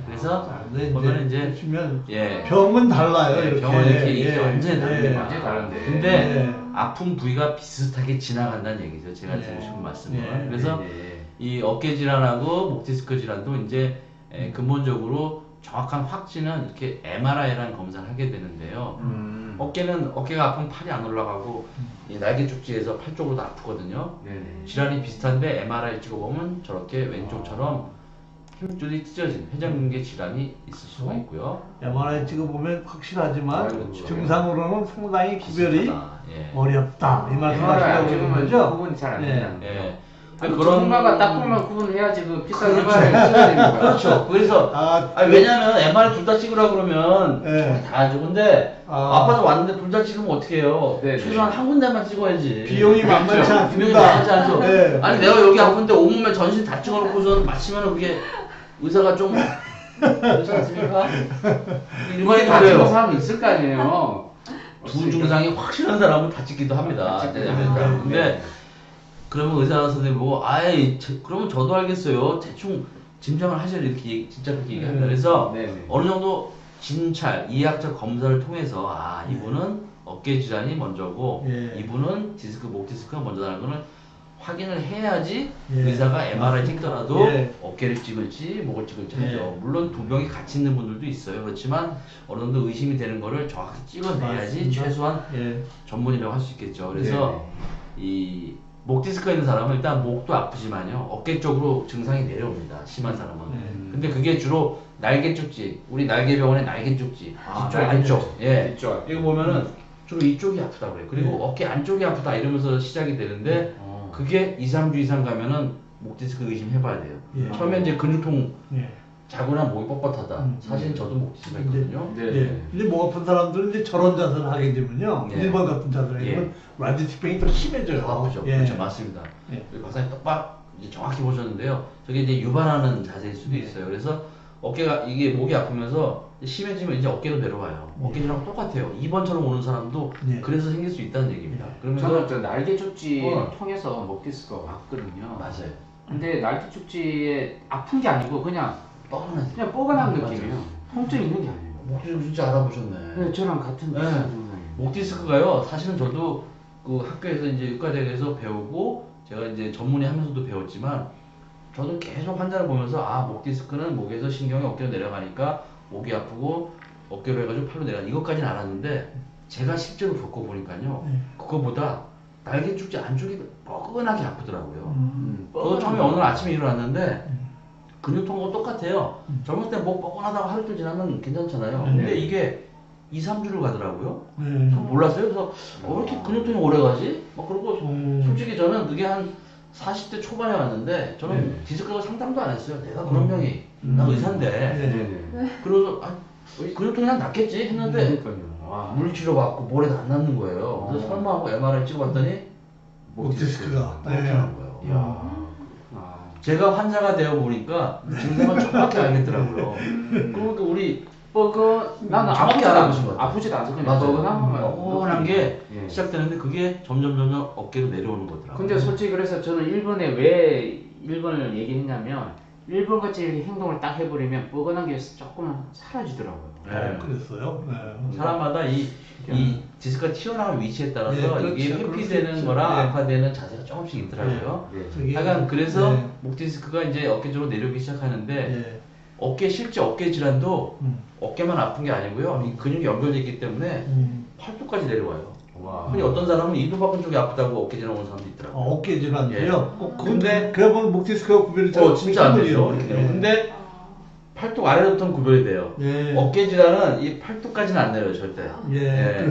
그래서 네, 보면 이제 보시면 예. 병은 달라요. 네, 이렇게. 병은 이렇게 예. 완전히 다릅니다. 완전히 다른데. 근데 네. 아픈 부위가 비슷하게 지나간다는 얘기죠. 제가 네. 드리고 싶은 말씀은. 네. 그래서 네. 이 어깨 질환하고 목 디스크 질환도 이제 근본적으로 정확한 확진은 이렇게 MRI라는 검사를 하게 되는데요. 어깨는 어깨가 아프면 팔이 안 올라가고 이 날개 쪽지에서 팔 쪽으로도 아프거든요. 네네. 질환이 비슷한데 MRI 찍어보면 저렇게 왼쪽처럼 힘줄이 찢어진 회전근개 질환이 있을 수가 있고요. MRI 찍어보면 확실하지만 그렇죠. 증상으로는 상당히 구별이 비슷하다. 예. 어렵다. 이 MRI 안 말씀하시려고 찍으면 그러는 거죠? 구분이 잘 안 네. 된다는 거죠. 예. 그런 전문가가 딱 보면 구분해야지 그 비싼 MRI 찍어야 됩니까? 그렇죠. 그래서 아니, 왜냐면 MRI 둘 다 찍으라 그러면 네. 다 하죠. 근데 아. 아파서 왔는데 둘 다 찍으면 어떻게 해요? 네, 최소한 한 군데만 찍어야지. 비용이 만만치 않습니다. 비용이 만만치 않죠. 네. 아니 내가 여기 아픈데 온몸에 전신 다 찍어놓고선 마치면 그게 의사가 좀 그렇지 않습니까? 일반인 다 찍은 그래요. 사람이 있을 거 아니에요. 두 증상이 확실한 사람은 다 찍기도 합니다. 찍기도 합니다. 합니다. 근데 네. 그러면 의사 선생님 보고 그러면 저도 알겠어요. 대충 짐작을 하셔야 이렇게 진짜 그렇게 얘기합니다. 그래서 네네. 어느 정도 진찰, 이해학적 검사를 통해서 이분은 어깨 질환이 먼저고 예. 이분은 목 디스크가 먼저라는 거는 확인을 해야지 예. 의사가 MRI 찍더라도 예. 어깨를 찍을지 목을 찍을지 예. 하죠. 물론 두 병이 같이 있는 분들도 있어요. 그렇지만 어느 정도 의심이 되는 거를 정확히 찍어내야지 맞습니다. 최소한 예. 전문이라고 할 수 있겠죠. 그래서 이 목 디스크가 있는 사람은 일단 목도 아프지만요 어깨 쪽으로 증상이 내려옵니다. 심한 사람은. 근데 그게 주로 날개 쪽지, 우리 날개병원의 날개 쪽지, 뒤쪽 날개 안쪽. 쪽지. 예. 뒤쪽. 이거 보면은 주로 이쪽이 아프다 그래요. 그리고 네. 어깨 안쪽이 아프다 이러면서 시작이 되는데 그게 2, 3주 이상 가면은 목 디스크 의심해봐야 돼요. 예. 처음에 이제 근육통 예. 자거나 목이 뻣뻣하다. 사실 저도 목 디스크가 있거든요. 네. 예. 근데 목 아픈 사람들은 이제 저런 자세를 하게 되면요. 예. 1번 같은 자세를 예. 하면 라디스병이 더 심해져요. 아프죠. 예. 그렇죠. 맞습니다. 예. 우리 박사님 똑바로 이제 정확히 보셨는데요. 저게 이제 유발하는 자세일 수도 있어요. 그래서 어깨가 이게 목이 아프면서 심해지면 이제 어깨로 내려와요. 어깨랑 똑같아요. 2번처럼 오는 사람도 예. 그래서 생길 수 있다는 얘기입니다. 그러면서 저는 저 날개 쪽지 어. 통해서 목 디스크가 왔거든요. 맞아요. 근데 날개 쪽지에 아픈 게 아니고 그냥 뻔하지. 뻐근한 맞아요. 느낌이에요. 통증 있는 게 아니에요. 목 디스크 진짜 알아보셨네. 네, 저랑 같은 네. 증상이에요. 목 디스크가요. 사실은 저도 그 학교에서 이제 의과대학에서 배우고 제가 이제 전문의 하면서도 배웠지만 저도 계속 환자를 보면서 목 디스크는 목에서 신경이 어깨로 내려가니까 목이 아프고 어깨로 해가지고 팔로 내려가 이것까지는 알았는데 제가 실제로 겪어보니까요 그거보다 날개 쪽지 안쪽이 뻐근하게 아프더라고요. 저도 처음에 어느 날 아침에 일어났는데 근육통하고 똑같아요. 젊을 때 목 뻐근하다가 하루 좀 지나면 괜찮잖아요. 근데 이게 2, 3주를 가더라고요. 전 몰랐어요. 그래서 왜 이렇게 근육통이 오래 가지? 막 그러고 솔직히 저는 그게 한 40대 초반에 왔는데 저는 디스크가 상담도 안 했어요. 내가 그런 병이 나 의사인데 그래서 근육통이 난 낫겠지 했는데 물치료 받고 모래도 안 낫는 거예요. 그래서 설마 하고 MRI 찍어봤더니 목 디스크가. 나타난 거예요. 제가 환자가 되어 보니까 증상을 정확히 알겠더라고요. 그러니까 우리 나는 정확히 알아보신 것 같아요. 아프지도 않을 거예요. 맞아요. 뻐근한 게 예. 시작되는데 그게 점점 어깨로 내려오는 거더라고요. 근데 솔직히 그래서 저는 1번에 왜 1번을 얘기했냐면 1번 같이 이렇게 행동을 딱 해버리면 뻐근한 게 조금은 사라지더라고요. 네. 그랬어요? 사람마다 이 디스크가 튀어나온 위치에 따라서 네, 그렇죠. 이게 그럴 수 회피되는 있죠. 거랑 네. 악화되는 자세가 조금씩 있더라고요. 저기, 하여간 그래서 네. 목 디스크가 이제 어깨 쪽으로 내려오기 시작하는데 네. 실제 어깨 질환도 어깨만 아픈 게 아니고요. 이 근육이 연결되어 있기 때문에 팔뚝까지 내려와요. 흔히 어떤 사람은 이두박근 쪽이 아프다고 어깨 질환 오는 사람도 있더라고요. 어깨 질환도요? 예. 근데 그러면 목 디스크가 구별이 진짜 안 되죠. 이렇게 되면. 네. 근데 팔뚝 아래로부터는 구별이 돼요. 예. 어깨 질환은 이 팔뚝까지는 안 내려요, 절대. 예.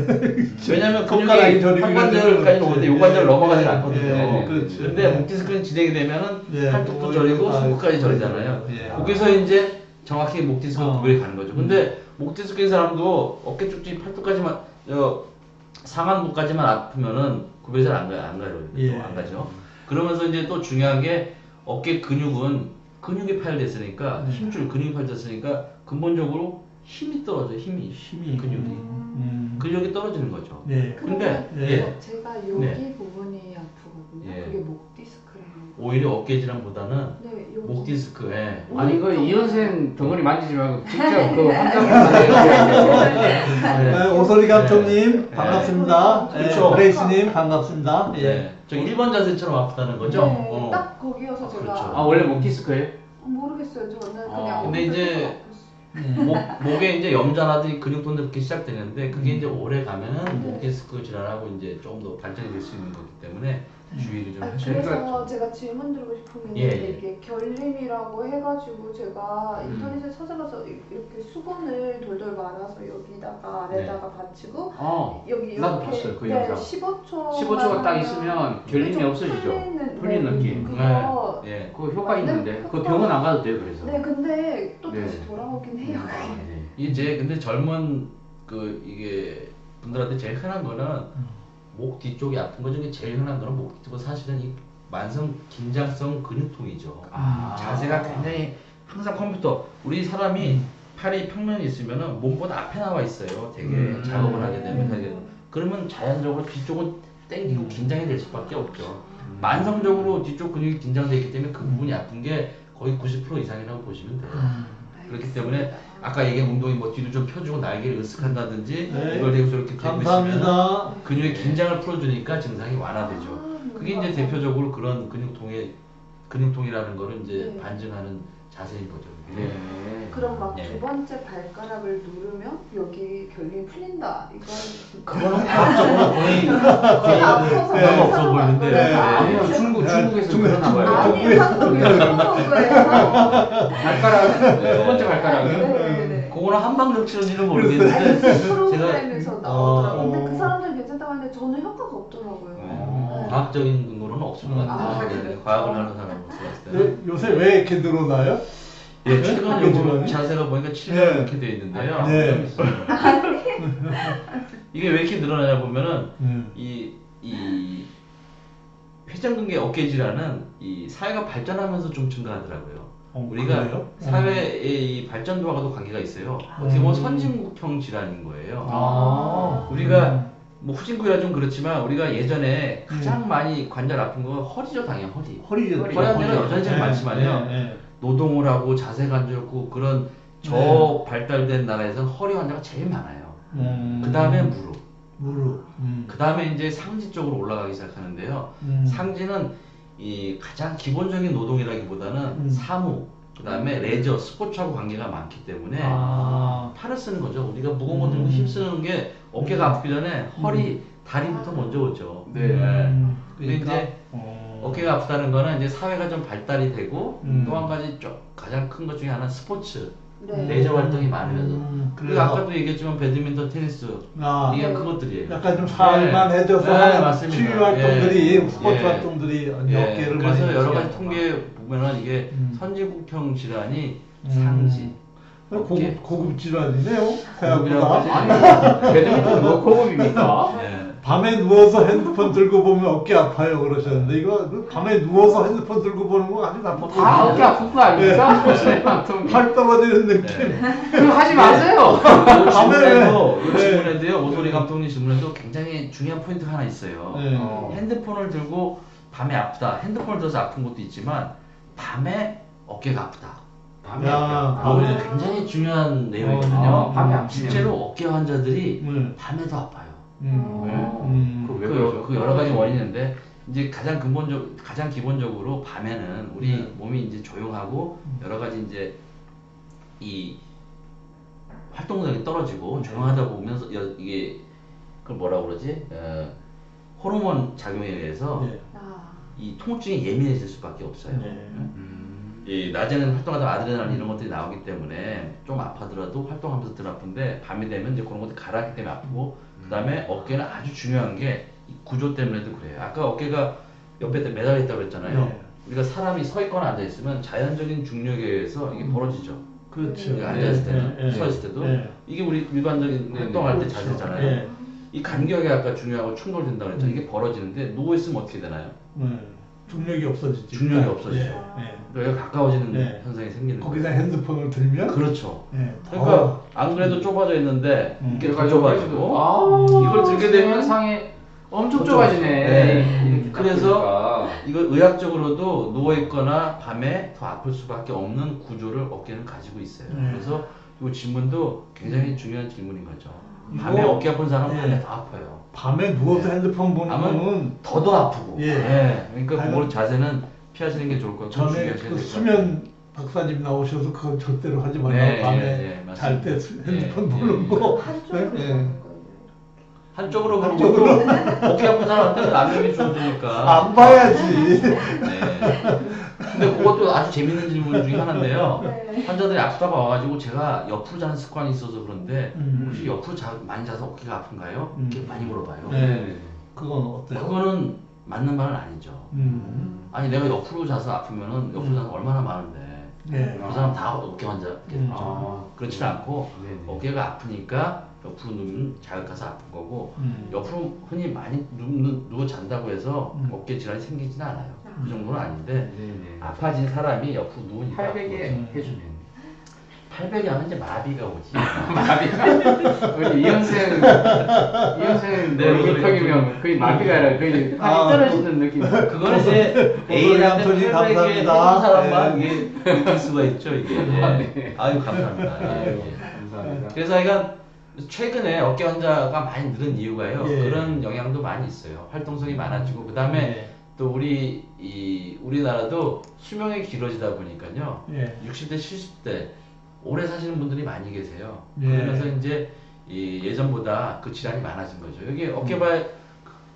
왜냐면 손가락이 근육이 저리고 상관절까지는 오는데 요관절 넘어가지 않거든요. 예, 그렇죠. 근데 목 디스크는 진행이 되면은 예. 팔뚝도 저리고 손끝까지 저리잖아요. 예. 거기서 이제 정확히 목 디스크 구별이 가는 거죠. 음. 근데 목 디스크인 사람도 어깨 쪽지 팔뚝까지만 상안부까지만 아프면은 구별이 잘 안 가요. 예. 안 가죠. 그러면서 이제 또 중요한 게 어깨 근육은 근육이 파열됐으니까 힘줄 근육이 파열됐으니까 근본적으로 힘이 떨어져. 힘이 근육이 근력이 떨어지는 거죠. 네. 근데 예. 제가 여기 네. 부분이 아프거든요. 예. 그게 목 디스크래요. 오히려 어깨 질환보다는 네, 여기. 목 디스크. 예. 아니 그 이현생 덩어리 만지지 말고 직접 그 환자분한테 오소리 감독님 반갑습니다. 그렇죠. 브레이스님 반갑습니다. 예. 저 1번 자세처럼 아프다는 거죠? 네, 딱 거기여서 제가 그렇죠. 아 원래 목 디스크예요? 모르겠어요. 저는 그냥 근데 이제 목에 이제 염자라든지 근육통도 이렇게 시작되는데 그게 이제 오래 가면은 목 디스크 질환하고 이제 조금 더 발전이 될 수 있는 거기 때문에 주의를 좀 하셔야 돼요. 그래서 제가 질문 드리고 싶은 게 예, 있는데 예. 이게 결림이라고 해가지고 제가 인터넷에 찾아봐서 이렇게 수건을 돌돌 말아서 여기다가 아래다가 받치고 여기 나도 이렇게 봤어요, 그 영상. 15초 15초가 딱 있으면 결림이 없어지죠. 풀린 느낌. 그거 예. 그 효과 있는데 그 병원 안 가도 돼요. 그래서. 네, 근데 또 네. 다시 돌아오긴 해요. 이제 근데 젊은 이게 분들한테 제일 흔한 거는 목 뒤쪽이 아픈 거 중에 제일 흔한 거는 목 뒤쪽은 사실은 이 만성 긴장성 근육통이죠. 자세가 굉장히 항상 컴퓨터 우리 사람이 팔이 평면이 있으면은 몸보다 앞에 나와 있어요. 되게 작업을 하게 되면 되게 그러면 자연적으로 뒤쪽은 땡기고 긴장이 될 수밖에 없죠. 만성적으로 뒤쪽 근육이 긴장되어 있기 때문에 그 부분이 아픈 게 거의 90% 이상이라고 보시면 돼요. 그렇기 때문에 아까 얘기한 운동이 뭐 뒤로 좀 펴주고 날개를 으쓱한다든지 네. 이걸 대고서 이렇게 감사합니다. 근육의 긴장을 풀어주니까 증상이 완화되죠. 그게 이제 대표적으로 그런 근육통이라는 거를 이제 네. 반증하는 자세인 거죠. 네. 그럼 막 예. 두 번째 발가락을 누르면 여기 결림이 풀린다. 이건 그거는 과학적으로 거의 아파서 그런 거 없어 보이는데. 네. 아니요 중국에서 그러나 봐요. 아니 한국에서 그런 거예요. 발가락 두 번째 발가락은 네네네. 그거는 한방적치는지는 모르겠는데 프로그램에서 나오더라고요. 근데 그 사람들은 괜찮다고 하는데 저는 효과가 없더라고요. 네. 과학적인 근거로는 없을 것 같아요. 그래요? 과학을 하는 사람으로서 봤을 때는. 네, 요새 왜 이렇게 늘어나요? 예, 최근 어깨 요거 질환이? 자세가 보니까 7년 네. 이렇게 되어 있는데요. 네. 이게 왜 이렇게 늘어나냐 보면은 이 회전근개 어깨 질환은 이 사회가 발전하면서 좀 증가하더라고요. 우리가 그래요? 사회의 이 발전도와도 관계가 있어요. 어떻게 보면 선진국형 질환인 거예요. 우리가 뭐 후진국이라 좀 그렇지만 우리가 예전에 가장 많이 관절 아픈 건 허리죠, 당연히 허리. 허리죠. 허리 관절은 여전히 제일 많지만요. 노동을 하고 자세 관절고 그런 발달된 나라에서는 허리 환자가 제일 많아요. 그 다음에 무릎. 무릎. 그 다음에 이제 상지 쪽으로 올라가기 시작하는데요. 상지는 이 가장 기본적인 노동이라기보다는 사무, 그다음에 레저, 스포츠하고 관계가 많기 때문에 팔을 쓰는 거죠. 우리가 무거운 거 들고 힘쓰는 게 어깨가 아프기 전에 허리, 다리부터 먼저 오죠. 네. 근데 이제 어깨가 아프다는 거는 이제 사회가 좀 발달이 되고 또 한 가지 가장 큰 것 중에 하나는 스포츠, 네. 레저 활동이 많으면서 그리고 그래서 아까도 얘기했지만 배드민턴, 테니스 이게 그것들이에요. 약간 좀 살만 해줘서 하는 맞습니다. 치유 활동들이 예. 스포츠 예. 활동들이 예, 어깨를 그래서 많이 여러 가지 쓰게 통계에 보면은 이게 선진국형 질환이 상지, 어깨. 고급 질환이네요. 고급이라고 생각보다. 아니, 배드민턴 뭐 고급입니까? 예. 밤에 누워서 핸드폰 들고 보면 어깨 아파요 그러셨는데 이거 밤에 누워서 핸드폰 들고 보는 거 아주 나쁜 다 어깨 아픈 거 아닙니까? 스포츠만큼. 팔 떨어지는 느낌. 그럼 하지 마세요. 이 밤에 네. 질문에도요, 오소리 감독님 질문에도 굉장히 중요한 포인트가 하나 있어요. 네. 핸드폰을 들고 밤에 아프다. 핸드폰을 들어서 아픈 것도 있지만 밤에 어깨가 아프다. 밤에 야, 아프다. 밤에. 이거 굉장히 중요한 내용이거든요. 밤에 아프면. 실제로 어깨 환자들이 네. 밤에도 아파요. 그거 왜 그러죠? 그 여러 가지 원인이 있는데 이제 가장 기본적으로 밤에는 우리 몸이 이제 조용하고 여러 가지 이제 이 활동력이 떨어지고 조용하다 보면서 이게 그걸 뭐라 그러지? 호르몬 작용에 의해서 네. 이 통증에 예민해질 수밖에 없어요. 네. 이 낮에는 활동하다 아드레날린 이런 것들이 나오기 때문에 좀 아파더라도 활동하면서 덜 아픈데 밤이 되면 이제 그런 것들이 가라앉기 때문에 아프고 그다음에 어깨는 아주 중요한 게 이 구조 때문에도 그래요. 아까 어깨가 옆에 매달려 있다고 그랬잖아요. 네. 우리가 사람이 서 있거나 앉아 있으면 자연적인 중력에 의해서 이게 벌어지죠. 그렇죠. 우리가 앉았을 때는 네, 네, 서 있을 때도 네. 이게 우리 일반적인 활동할 때 그렇죠. 자세잖아요. 네. 이 간격이 아까 중요하고 충돌된다고 그랬죠. 이게 벌어지는데 누워 있으면 어떻게 되나요? 중력이 없어지죠. 중력이 없어지죠. 네. 여기가 가까워지는 네. 현상이 생기는 거기다 거예요. 핸드폰을 들면 그렇죠. 네. 그러니까 안 그래도 좁아져 있는데 이게 더 좁아지고 아, 이걸 들게 되면 현상이 엄청 그렇죠. 좁아지네. 네. 이렇게 그래서 딱 이거 의학적으로도 누워 있거나 밤에 더 아플 수밖에 없는 구조를 어깨는 가지고 있어요. 그래서 이 질문도 굉장히 중요한 질문인 거죠. 밤에 이거- 어깨 아픈 사람은 네. 밤에 더 아파요. 밤에 누워서 핸드폰 보는 아무튼 거는 더더 아프고. 예. 네. 그러니까 아니, 그걸 자세는 피하시는 게 좋을 것 같고 전에 주의하셔야 그 될것 수면 박사님 나오셔서 그건 절대로 하지 말라고 네, 밤에 예, 예, 잘 때 맞습니다. 핸드폰 예, 보는 예. 거. 한쪽으로 예. 보는 거예요. 한쪽으로 그러고 어깨 아픈 사람한테는 안면이 좋아지니까. 안 봐야지. 네. 근데 그것도 아주 재밌는 질문 중에 하나인데요. 네. 환자들이 아프다가 와가지고 제가 옆으로 자는 습관이 있어서 그런데 혹시 옆으로 많이 자서 어깨가 아픈가요? 이렇게 많이 물어봐요. 네. 그건 어때요? 그거는 맞는 말은 아니죠. 아니 내가 옆으로 자서 아프면은 옆으로 자서 얼마나 많은데 네. 그 사람 다 어깨 환자겠죠. 아. 그렇지 않고 네네. 어깨가 아프니까 옆으로 누우면 자극해서 아픈 거고 음. 옆으로 흔히 많이 누워 잔다고 해서 어깨 질환이 생기지는 않아요. 그 정도는 아닌데 네네. 아파진 사람이 옆으로 누우니까 아픈 800에 거죠. 해주면. 800이 하면 이제 마비가 오지. 마비가. 우리 이현생 네, 얼굴형이면 거의 마비가 아니라 거의 팔이 아, 떨어지는 느낌. 그거는 이제 A한테 감독님 800에 감사합니다. 해준 사람만 네. 이게 느낄 수가 있죠 이게. 예. 아유 감사합니다. 예, 예. 감사합니다. 그래서 이건 최근에 어깨 환자가 많이 늘은 이유가요. 예. 그런 영향도 많이 있어요. 활동성이 많아지고 그 다음에 예. 또 우리나라도 수명이 길어지다 보니까요. 예. 60대, 70대 오래 사시는 분들이 많이 계세요. 예. 그러면서 이제 예전보다 그 질환이 많아진 거죠. 여기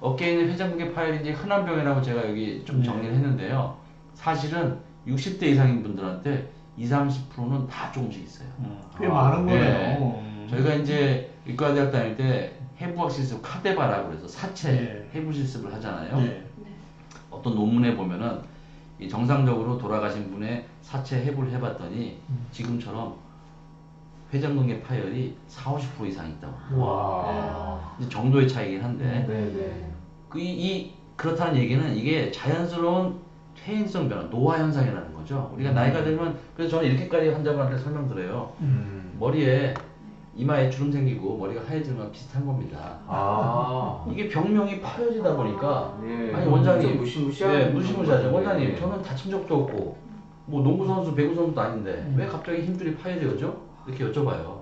어깨에 있는 회전근개 파열이 이제 흔한 병이라고 제가 여기 좀 정리를 했는데요. 사실은 60대 이상인 분들한테 20, 30%는 다 조금씩 있어요. 꽤 많은 네. 거네요. 저희가 이제 의과대학 다닐 때 해부학 실습 카데바라고 그래서 사체 네. 해부 실습을 하잖아요. 네. 어떤 논문에 보면은 이 정상적으로 돌아가신 분의 사체 해부를 해봤더니 지금처럼 회전근개 파열이 40, 50% 이상 있다고. 와. 이제 정도의 차이긴 한데 네네. 그렇다는 얘기는 이게 자연스러운 퇴행성 변화, 노화 현상이라는 거죠. 우리가 나이가 들면 그래서 저는 이렇게까지 환자분한테 설명드려요. 머리에 이마에 주름 생기고 머리가 하얘지는 건 비슷한 겁니다. 아. 이게 병명이 파여지다 보니까 네. 아니 원장님 좀 무시무시한 네, 무시무시하죠. 거 원장님 네. 저는 다친 적도 없고 뭐 농구 선수, 배구 선수도 아닌데 왜 갑자기 힘줄이 파여져죠? 이렇게 여쭤봐요.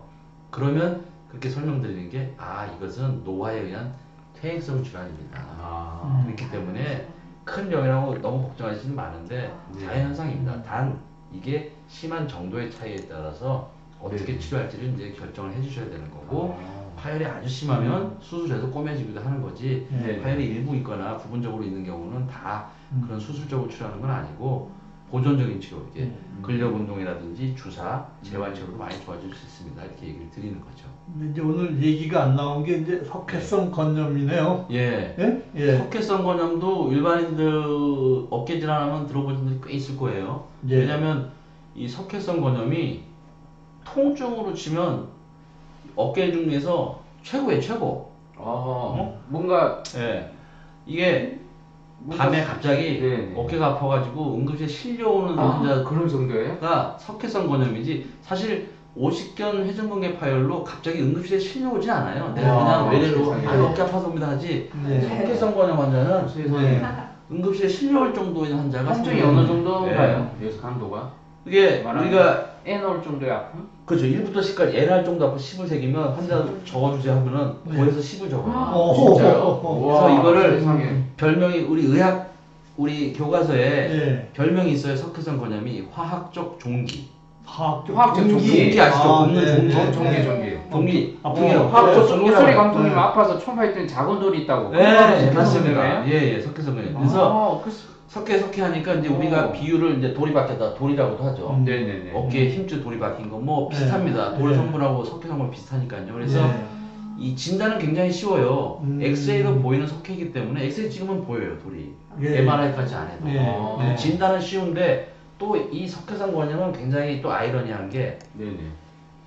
그러면 그렇게 설명드리는 게 이것은 노화에 의한 퇴행성 질환입니다. 아. 그렇기 때문에 큰 병이라고 너무 걱정하시는 많은데 네. 자연현상입니다. 단 이게 심한 정도의 차이에 따라서 어떻게 네. 치료할지를 이제 결정을 해주셔야 되는 거고 아. 파열이 아주 심하면 수술해서 꼬매지기도 하는 거지 네. 파열이 일부 있거나 부분적으로 있는 경우는 다 음. 그런 수술적으로 치료하는 건 아니고 보존적인 치료, 이게 근력 운동이라든지 주사, 재활 치료로 많이 좋아질 수 있습니다. 이렇게 얘기를 드리는 거죠. 근데 이제 오늘 얘기가 안 나온 게 이제 석회성 건염이네요. 예. 예? 예. 석회성 건염도 일반인들 어깨 질환하면 들어보신 분들이 꽤 있을 거예요. 예. 왜냐하면 이 석회성 건염이 통증으로 치면 어깨 중에서 최고예요, 최고. 뭔가 예. 이게 밤에 갑자기 네네. 어깨가 아파가지고 응급실에 실려오는 환자가 그런 정도예요? 석회성 건염이지 사실 오십견 회전근개 파열로 갑자기 응급실에 실려오진 않아요. 내가 아, 그냥 외래로 세상에. 어깨 아파서 옵니다 하지. 네. 석회성 건염 환자는 세상에. 응급실에 실려올 정도의 환자가 통증이 생겨요. 어느 정도인가요? 예. 여기서 강도가? 이게 말하는 우리가 애 넣을 정도의 아픔? 그렇죠. 1부터 10까지 N할 정도 아파 10을 새기면 환자 적어주세요 하면은 네. 9에서 10을 적어요. 오. 진짜요? 그래서 우와, 이거를 세상에. 별명이 우리 교과서에 예. 별명이 있어요. 석회성 건염이 화학적 종기. 화학적 종기 아시죠? 걷는 종기. 종기. 종기. 아프게 화학적 종기라고 소리 해요. 감독님 네. 아파서 초음파 있더니 작은 돌이 있다고. 네, 맞습니다. 예, 석회성 건염. 그래서 그래서 석회 하니까 이제 우리가 비유를 이제 돌이 박혔다 돌이라고도 하죠. 네네네. 어깨에 힘줄 돌이 박힌 거 뭐 비슷합니다. 네. 돌 네. 성분하고 석회 성분 비슷하니까요. 그래서 네. 이 진단은 굉장히 쉬워요. 음. 엑스레이로 보이는 석회이기 때문에 엑스레이 찍으면 보여요, 돌이. 예. MRI까지 안 해도. 네. 진단은 쉬운데 또 이 석회성 건염은 굉장히 또 아이러니한 게 네네.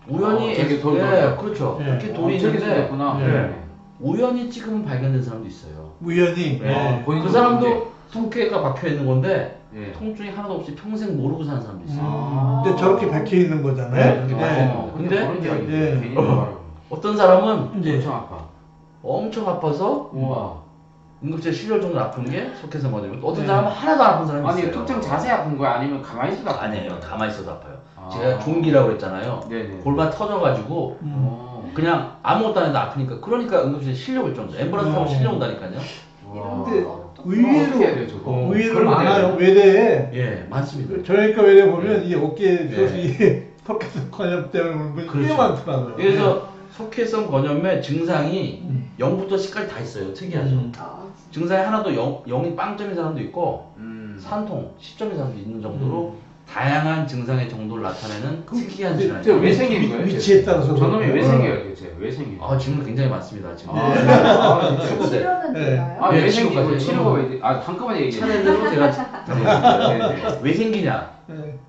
우연히 저기 돌 예, 돌아요. 그렇죠. 네. 이렇게 돌이 저기서 있는데 있구나. 네. 우연히 찍으면 발견된 사람도 있어요. 우연히. 네. 본인도 그 사람도 석회가 박혀 있는 건데 네. 통증이 하나도 없이 평생 모르고 사는 사람도 있어요. 근데 저렇게 박혀 있는 거잖아요. 네, 네. 근데 모르는 게 아니고 네. 괜히 말하고. 어떤 사람은 이제 엄청 아파. 엄청 아파서 우와. 응급실에 실려올 정도로 아픈 게 석회성 건염이고 어떤 네. 사람은 하나도 안 아픈 사람이 아니 있어요. 특정 자세 아픈 거야? 아니면 가만히 있어도 아픈 아니에요. 거야? 가만히 있어도 아파요. 아. 제가 종기라고 그랬잖아요. 네네. 골반 터져가지고 그냥 아무것도 안 해도 아프니까 그러니까 응급실에 실려올 정도. 앰뷸런스 타고 실려온다니까요. 우와. 근데 어떻게 해야 돼요, 저거? 의외로 그런 거 많아요. 돼요? 외래에. 예, 많습니다. 저희가 외래 보면 이 어깨 네. 소리 석회성 건염 때문에 오는 분이 꽤 그렇죠. 많더라고요. 그래서 석회성 건염의 증상이 음. 0부터 10까지 다 있어요. 특이하죠. 아, 증상이 하나도 0이 빵점인 사람도 있고 산통. 10점인 사람도 있는 정도로 다양한 증상의 정도를 나타내는 특이한 근데 질환이에요. 저 왜 생긴 거예요? 위치에 따라서 저놈이 왜 그렇고. 생겨요, 대체? 왜 생기죠? 아, 질문 굉장히 많습니다. 지금. 아, 네. 치료는 네. 되나요? 아, 네, 왜 생기고 치료까지. 치료가 왜? 한꺼번에 얘기해. 차례대로 제가 답해드릴게요. 왜 생기냐? 네.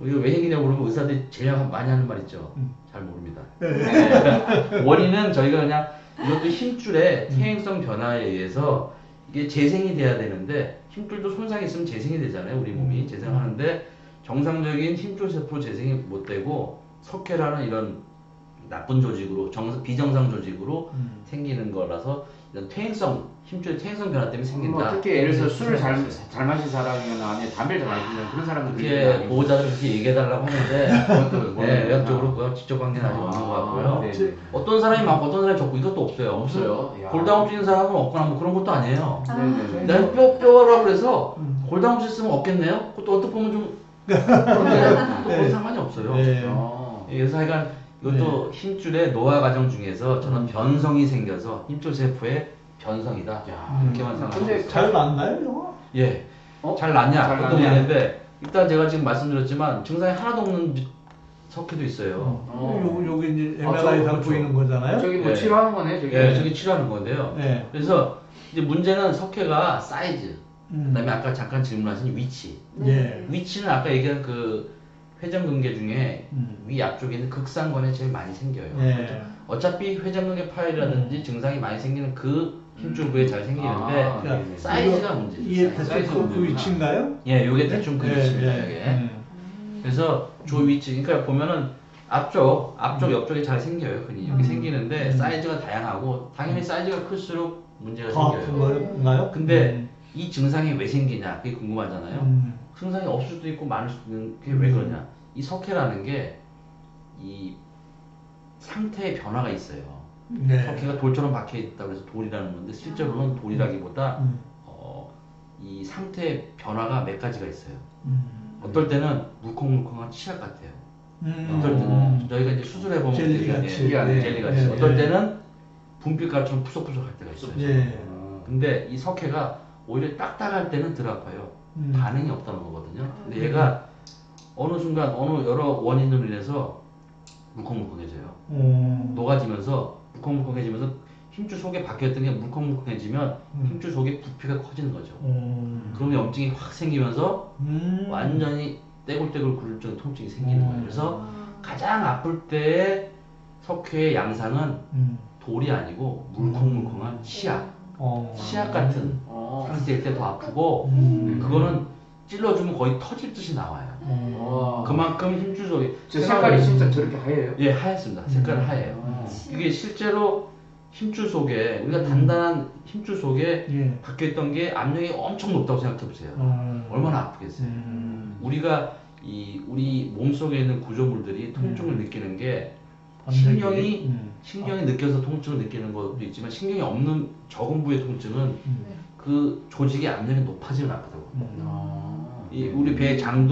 이거 왜 생기냐고 그러면 의사들이 제일 많이 하는 말 있죠. 음. 잘 모릅니다. 네. 원인은 저희가 그냥 이것도 힘줄의 퇴행성 변화에 의해서 이게 재생이 돼야 되는데 힘줄도 손상이 있으면 재생이 되잖아요. 우리 몸이 재생하는데 정상적인 힘줄 세포 재생이 못 되고 석회라는 이런 나쁜 조직으로 비정상 조직으로 생기는 거라서 이런 퇴행성 힘줄의 퇴행성 변화 때문에 생긴다. 뭐 특히 예를 들어서 술을 잘 마신 사람이거나 아니면 담배를 잘 마시는 그런 사람들 그렇게 보호자들 그렇게 얘기해달라고 하는데 네, 의학적으로 그 직접 관계는 아직 없는 것 같고요. 네. 어떤 사람이 많고 어떤 사람이 적고 이것도 없어요. 없어요. 야. 골다공증 있는 사람은 없거나 뭐 그런 것도 아니에요. 네네네. 내가 뼈라고 그래서 골다공증 있으면 없겠네요? 그것도 언뜻 보면 좀 그런데 또 그런 상관이 없어요. 네. 그래서 하여간 이것도 힘줄의 노화 과정 중에서 저는 변성이 생겨서 힘줄 세포의 변성이다. 이렇게만 생각하고 근데 있어요. 잘 맞나요, 이거? 예. 어? 잘 낫냐? 잘 그것도 낫냐? 모르겠는데 일단 제가 지금 말씀드렸지만 증상이 하나도 없는 석회도 있어요. 여기 이제 아, MRI상 그렇죠. 보이는 거잖아요. 저기 뭐 예. 치료하는 거네, 저기. 예, 저기 치료하는 건데요. 네. 그래서 이제 문제는 석회가 사이즈, 그다음에 아까 잠깐 질문하신 위치. 예. 위치는 아까 얘기한 그 회전근개 중에 위 앞쪽에 있는 극상관에 제일 많이 생겨요. 예. 어차피 회전근개 파열이라든지 증상이 많이 생기는 그 힘줄 부에 잘 생기는데 아, 그러니까 네네. 사이즈가 문제죠. 이게 사이즈. 대충 그 위치인가요? 예, 요게 대충 그 위치입니다. 예, 이게. 예. 그래서 조 위치, 그러니까 보면은 앞쪽, 옆쪽에 잘 생겨요. 흔히 여기 생기는데 사이즈가 다양하고 당연히 사이즈가 클수록 문제가 더 아픈 생겨요. 건가요? 근데 이 증상이 왜 생기냐 그게 궁금하잖아요. 증상이 없을 수도 있고 많을 수도 있는 게 왜 그러냐? 이 석회라는 게 이 상태의 변화가 있어요. 네. 석회가 돌처럼 박혀 있다고 해서 돌이라는 건데 실제로는 돌이라기보다 이 상태의 변화가 몇 가지가 있어요. 어떨 때는 물컹물컹한 치약 같아요. 어떨 때는 저희가 이제 수술해보면 젤리같이. 젤리같이. 예, 어떨 예. 때는 분필가루처럼 푸석푸석할 때가 있어요. 예. 근데 이 석회가 오히려 딱딱할 때는 덜 아파요. 반응이 없다는 거거든요. 근데 얘가 어느 순간 어느 여러 원인으로 인해서 물컹물컹해져요. 녹아지면서 물컹물컹해지면서 힘줄 속에 박혔던 게 물컹물컹해지면 힘줄 속에 부피가 커지는 거죠. 그러면 염증이 확 생기면서 완전히 떼굴떼굴 굴을 정도 통증이 생기는 거예요. 그래서 가장 아플 때의 석회의 양상은 돌이 아니고 물컹물컹한 치약. 치약 같은 상태일 때 더 아프고 그거는 찔러주면 거의 터질 듯이 나와요. 그만큼 힘줄 속에 저 색깔이 진짜 저렇게 하얘요? 예, 하얗습니다. 색깔은 하얘요. 이게 실제로 힘줄 속에 우리가 단단한 힘줄 속에 예. 박혀있던 게 압력이 엄청 높다고 생각해 보세요. 얼마나 아프겠어요. 우리가 우리 몸 속에 있는 구조물들이 통증을 느끼는 게 신경이 느껴서 통증을 느끼는 것도 있지만 신경이 없는 적은 부의 통증은 그 조직의 압력이 높아지면 아프다고. 우리 배의 장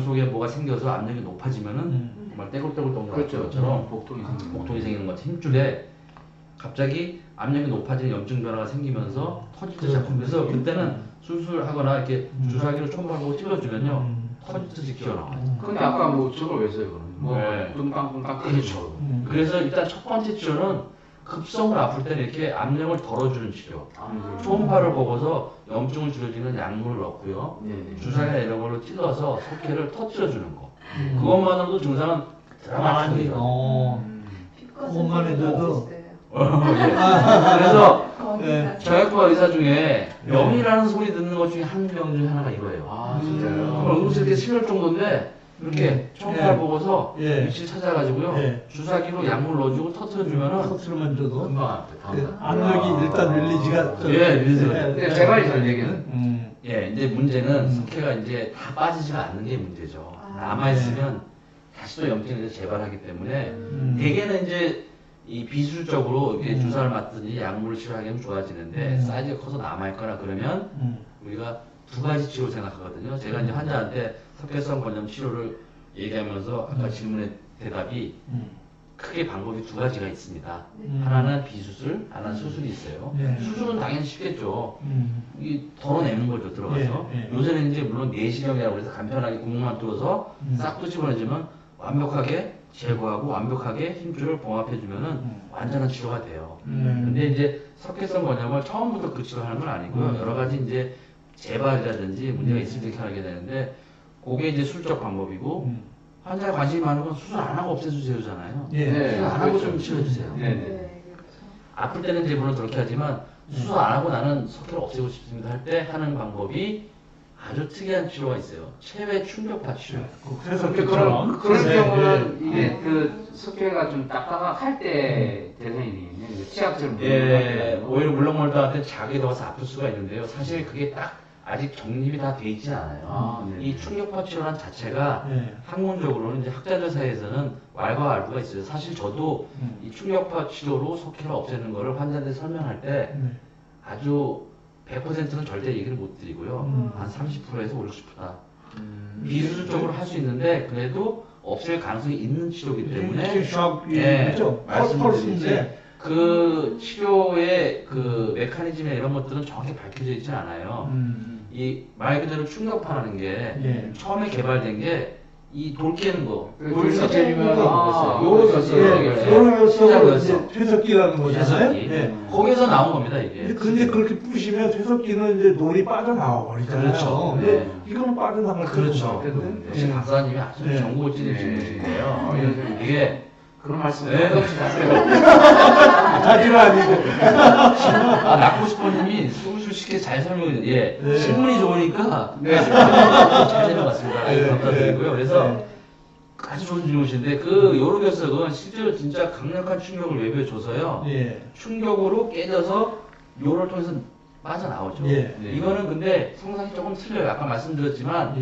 속에 뭐가 생겨서 압력이 높아지면은 정말 떼굴떼굴 떠는 것처럼 복통이 생기는 것 같은 힘줄에 갑자기 압력이 높아지는 염증 변화가 생기면서 터질 듯이 아픕니다. 그래서 그때는 수술하거나 이렇게 주사기로 초음파를 찔러주면요 터질 듯이 기어나와요. 근데 아까 뭐 저걸 왜 써요 그러면? 뭐 네. 뚱땅뚱땅 그렇죠. 그래서 일단 첫 번째 치료는 급성으로 아플 때는 이렇게 압력을 덜어주는 치료. 초음파를 보고서 염증을 줄여주는 약물을 넣고요. 주사기나 이런 걸로 찔러서 석회를 터뜨려주는 거. 그것만으로도 증상은 드라마틱해요. 그것만 해줘도. 그래서 예. 저약과 의사 중에 명이라는 소리 듣는 것 중에 한 명 중에 하나가 이거예요. 아 진짜요? 응급실 이렇게 심할 정도인데 이렇게 초음파를 예. 보고서 예. 위치를 찾아가지고요. 예. 주사기로 약물 넣어주고 터뜨려주면은 터트려만 줘도 금방 아파요. 압력이 일단 릴리즈가 예, 릴리즈가 근데 제가 이제 얘기는 예, 이제 문제는 석회가 이제 다 빠지지가 않는 게 문제죠. 남아있으면 다시 또 염증이 재발하기 때문에 대개는 이제 이 비술적으로 이렇게 주사를 맞든지 약물을 치료하게 하면 좋아지는데 사이즈가 커서 남아있거나 그러면 우리가 두 가지 치료 생각하거든요. 제가 이제 환자한테 석회성 건염 치료를 얘기하면서 아까 질문의 대답이 크게 방법이 두 가지가 있습니다. 하나는 비수술, 하나는 수술이 있어요. 수술은 당연히 쉽겠죠. 이 덜어내는 거죠, 들어가서. 요새는 이제 물론 내시경이라고 해서 간편하게 구멍만 뚫어서 싹 집어내주면 완벽하게 제거하고 완벽하게 힘줄을 봉합해주면은 완전한 치료가 돼요. 근데 이제 석회성 건염을 처음부터 그 치료하는 건 아니고요. 여러 가지 이제 재발이라든지 문제가 있을 때 이렇게 하게 되는데 그게 이제 술적 방법이고 환자가 관심이 많은 건 수술 안 하고 없애주세요잖아요. 수술 안 하고 좀 치료해주세요. 아플 때는 이제 물론 그렇게 하지만 수술 안 하고 나는 석회를 없애고 싶습니다 할 때 하는 방법이 아주 특이한 치료가 있어요. 체외 충격파 치료. 그래서 그런 경우는 이게 그 석회가 좀 딱딱할 때 대상이네요. 치약처럼. 예, 오히려 물렁물렁할 때 자기 들어가서 아플 수가 있는데요. 사실 그게 딱 아직 정립이 다 돼 있진 않아요. 이 충격파 치료란 자체가 학문적으로는 이제 학자들 사이에서는 왈과 알부가 있어요. 사실 저도 이 충격파 치료로 석회를 없애는 거를 환자한테 설명할 때 아주 100%는 절대 얘기를 못 드리고요. 한 30%에서 50%다. 비수술적으로 할 수 있는데 그래도 없앨 가능성이 있는 치료이기 때문에 말씀드리는데 그 치료의 그 메커니즘이나 이런 것들은 정확히 밝혀져 있지 않아요. 이 말 그대로 충격파라는 게 처음에 개발된 게 이 돌 깨는 거. 돌에서 재리면 요로여서 퇴석기라는 거잖아요. 퇴석기. 거기에서 나온 겁니다, 이게. 근데 그렇게 부시면 퇴석기는 이제 놀이 빠져나와 버리잖아요. 그렇죠. 근데 이거는 빠져나갈 그렇죠. 역시 박사님이 아주 정보진을 주무신데요. 이게 그런 말씀 자지가 아니고. 낙고 싶어님이 수술 쉽게 잘 설명해. 예. 네. 신문이 좋으니까 잘 내려갔습니다. 감사드리고요. 그래서 아주 좋은 질문이신데 그 요로결석은 실제로 진짜 강력한 충격을 외부에 줘서요. 충격으로 깨져서 요를 통해서 빠져나오죠. 이거는 근데 성상이 조금 틀려요. 아까 말씀드렸지만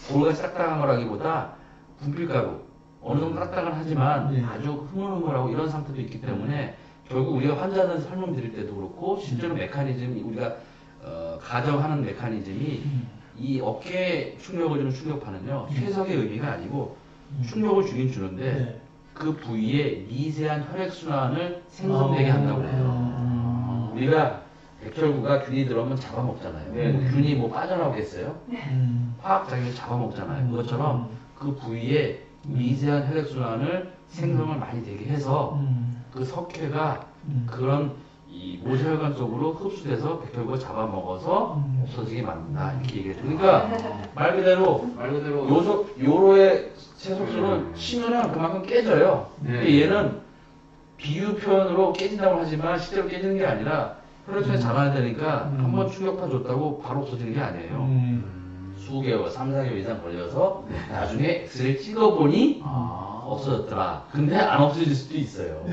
돌같이 딱딱한 거라기보다 분필가루 어느 정도 딱딱은 하지만 아주 흐물흐물하고 이런 상태도 있기 때문에 결국 우리가 환자한테 설명드릴 때도 그렇고 실제로 메커니즘 우리가 가정하는 메커니즘이 이 어깨 충격을 주는 충격파는요 퇴석의 의미가 아니고 충격을 주긴 주는데 네. 그 부위에 미세한 혈액순환을 생성되게 한다고 해요. 우리가 백혈구가 균이 들어오면 잡아먹잖아요. 네. 뭐 균이 뭐 빠져나오겠어요? 음. 화학작용이 잡아먹잖아요. 그것처럼 그 부위에 미세한 혈액순환을 생성을 많이 되게 해서 그 석회가 그런 이 모세혈관 속으로 흡수돼서 백혈구가 잡아먹어서 없어지게 만든다 이렇게 얘기했죠. 그러니까 말 그대로 요로의 세속수는 치면은 그만큼 깨져요. 근데 얘는 비유 표현으로 깨진다고 하지만 실제로 깨지는 게 아니라 혈액순환이 잡아야 되니까 한번 충격파 줬다고 바로 없어지는 게 아니에요. 수개월, 3, 4개월 이상 걸려서 나중에 엑스레이를 찍어보니 없어졌더라. 근데 안 없어질 수도 있어요.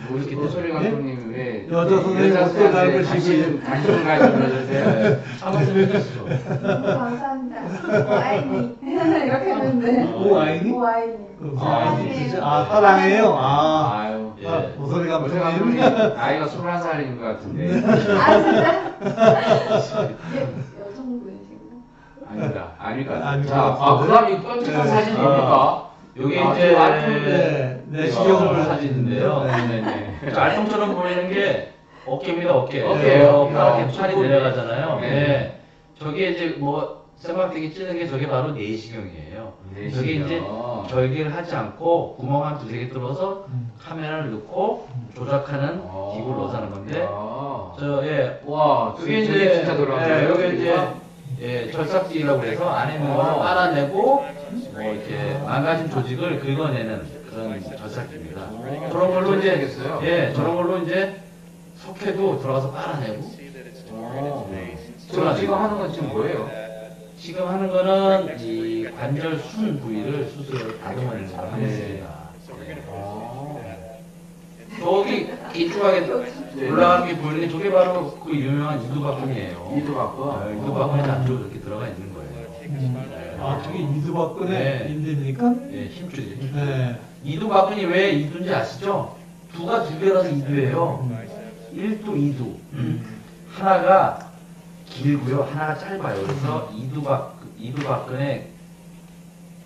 뭐 이렇게 도소리 감독님 왜 여자 선생님 옷도 닮으시고 관심 가지고 그러세요? 한 말씀 해주시죠. 감사합니다. 오아이니 이렇게 했는데 오아이니? 오아이니 사랑해요. 아 사랑해요. 아, 아유. 예. 도소리 도소리 감독님. 감독님 나이가 21살인 것 같은데. 아 진짜? 여성분이신가? 아닙니다. 아닐까. 아닐 자, 것 같은데. 그다음 이 끔찍한 네. 사진입니까? 요게 아, 이제 네, 내시경을 사진인데요. 네네. 알통처럼 보이는 게 어깨입니다. 어깨. 어깨예요. 이렇게 팔이 내려가잖아요. 네. 네. 저게 이제 뭐 쇠막대기 찌는 게 저게 바로 내시경이에요. 저게 이제 절개를 하지 않고 구멍 한 두세 개 뚫어서 카메라를 넣고 조작하는 기구를 넣어서 하는 건데 와, 여기 이제 진짜 돌아가네. 여기 이제 절삭질이라고 그래서 안에 있는 거를 빨아내고 뭐 이렇게 망가진 조직을 긁어내는 그런 절삭기입니다. 저런 걸로 이제 되겠어요? 저런 걸로 이제 석회도 들어가서 빨아내고. 지금 하는 건 지금 뭐예요? 지금 하는 거는 이 관절 순 부위를 수술을 다듬어내는 걸 하고 있습니다. 저기 길쭉하게 올라가는 게 보이는 게 저게 바로 그 유명한 이두박근이에요. 이두박근? 이두박근이 안쪽으로 이렇게 들어가 있는 거예요. 아 저게 이두박근의 네. 인대입니까? 예, 힘줄이. 네. 이두박근이 왜 이두인지 아시죠? 두가 두 개라서 이두예요. 1두, 2두. 하나가 길고요, 하나가 짧아요. 그래서 이두박근의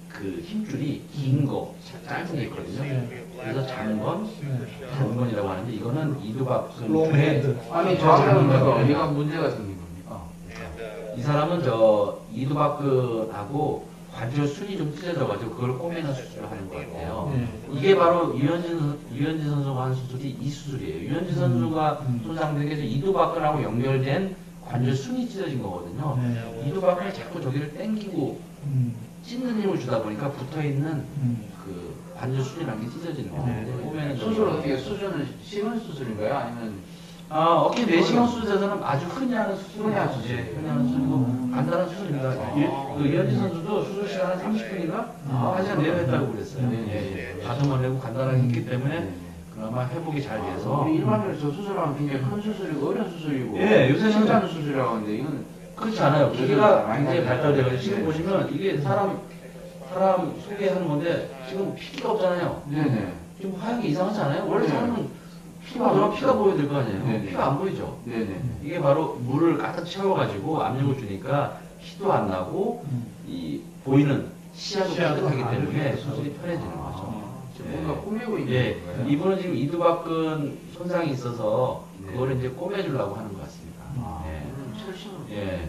그 힘줄이 긴 거, 짧은 게 있거든요. 그래서 장건, 단건이라고 하는데 이거는 이두박근. 롱헤드. 아니, 저 사람은 어디가 문제가 생긴 겁니까? 이 사람은 저 이두박근하고 관절 순이 좀 찢어져가지고 그걸 꼬매는 수술을 하는 것 같아요. 이게 바로 유현진 선수가 하는 수술이 이 수술이에요. 유현진 선수가 손상된 게 이두박근하고 연결된 관절 순이 찢어진 거거든요. 이두박근이 자꾸 저기를 당기고 찢는 힘을 주다 보니까 붙어있는 그 관절 순이라는 게 찢어지는 거예요. 꼬매는 수술 어떻게 수준은 심한 수술인가요? 아니면 어깨 내시경 수술에서는 아주 흔히 하는 수술이에요. 흔히 하는 수술. 예, 흔히 하는 수술이고 간단한 수술입니다. 그 이현진 선수도 수술 시간 한 30분인가? 1시간 내로 했다고 그랬어요. 가슴을 내고 간단하게 했기 때문에 그나마 회복이 잘 돼서 우리 일반적으로 저 수술하면 굉장히 큰 수술이고 어려운 수술이고 예, 요새는 심장 수술이라고 하는데 이건 그렇지 않아요. 기계가 굉장히 발달돼가지고 지금 보시면 이게 사람 소개하는 건데 지금 피가 없잖아요. 네네. 지금 하얀 게 이상하지 않아요? 원래 네. 사람은 피가 보여야 될 거 아니에요. 네네. 피가 안 보이죠. 네네. 이게 바로 물을 가득 채워가지고 압력을 주니까 피도 안 나고 이 보이는 시야도 깨끗하기 때문에 수술이 편해지는 거죠. 지금 뭔가 꾸미고 있는 예, 건가요? 이분은 지금 이두박근 손상이 있어서 네. 그거를 이제 꼬매주려고 하는 것 같습니다. 철심으로. 예.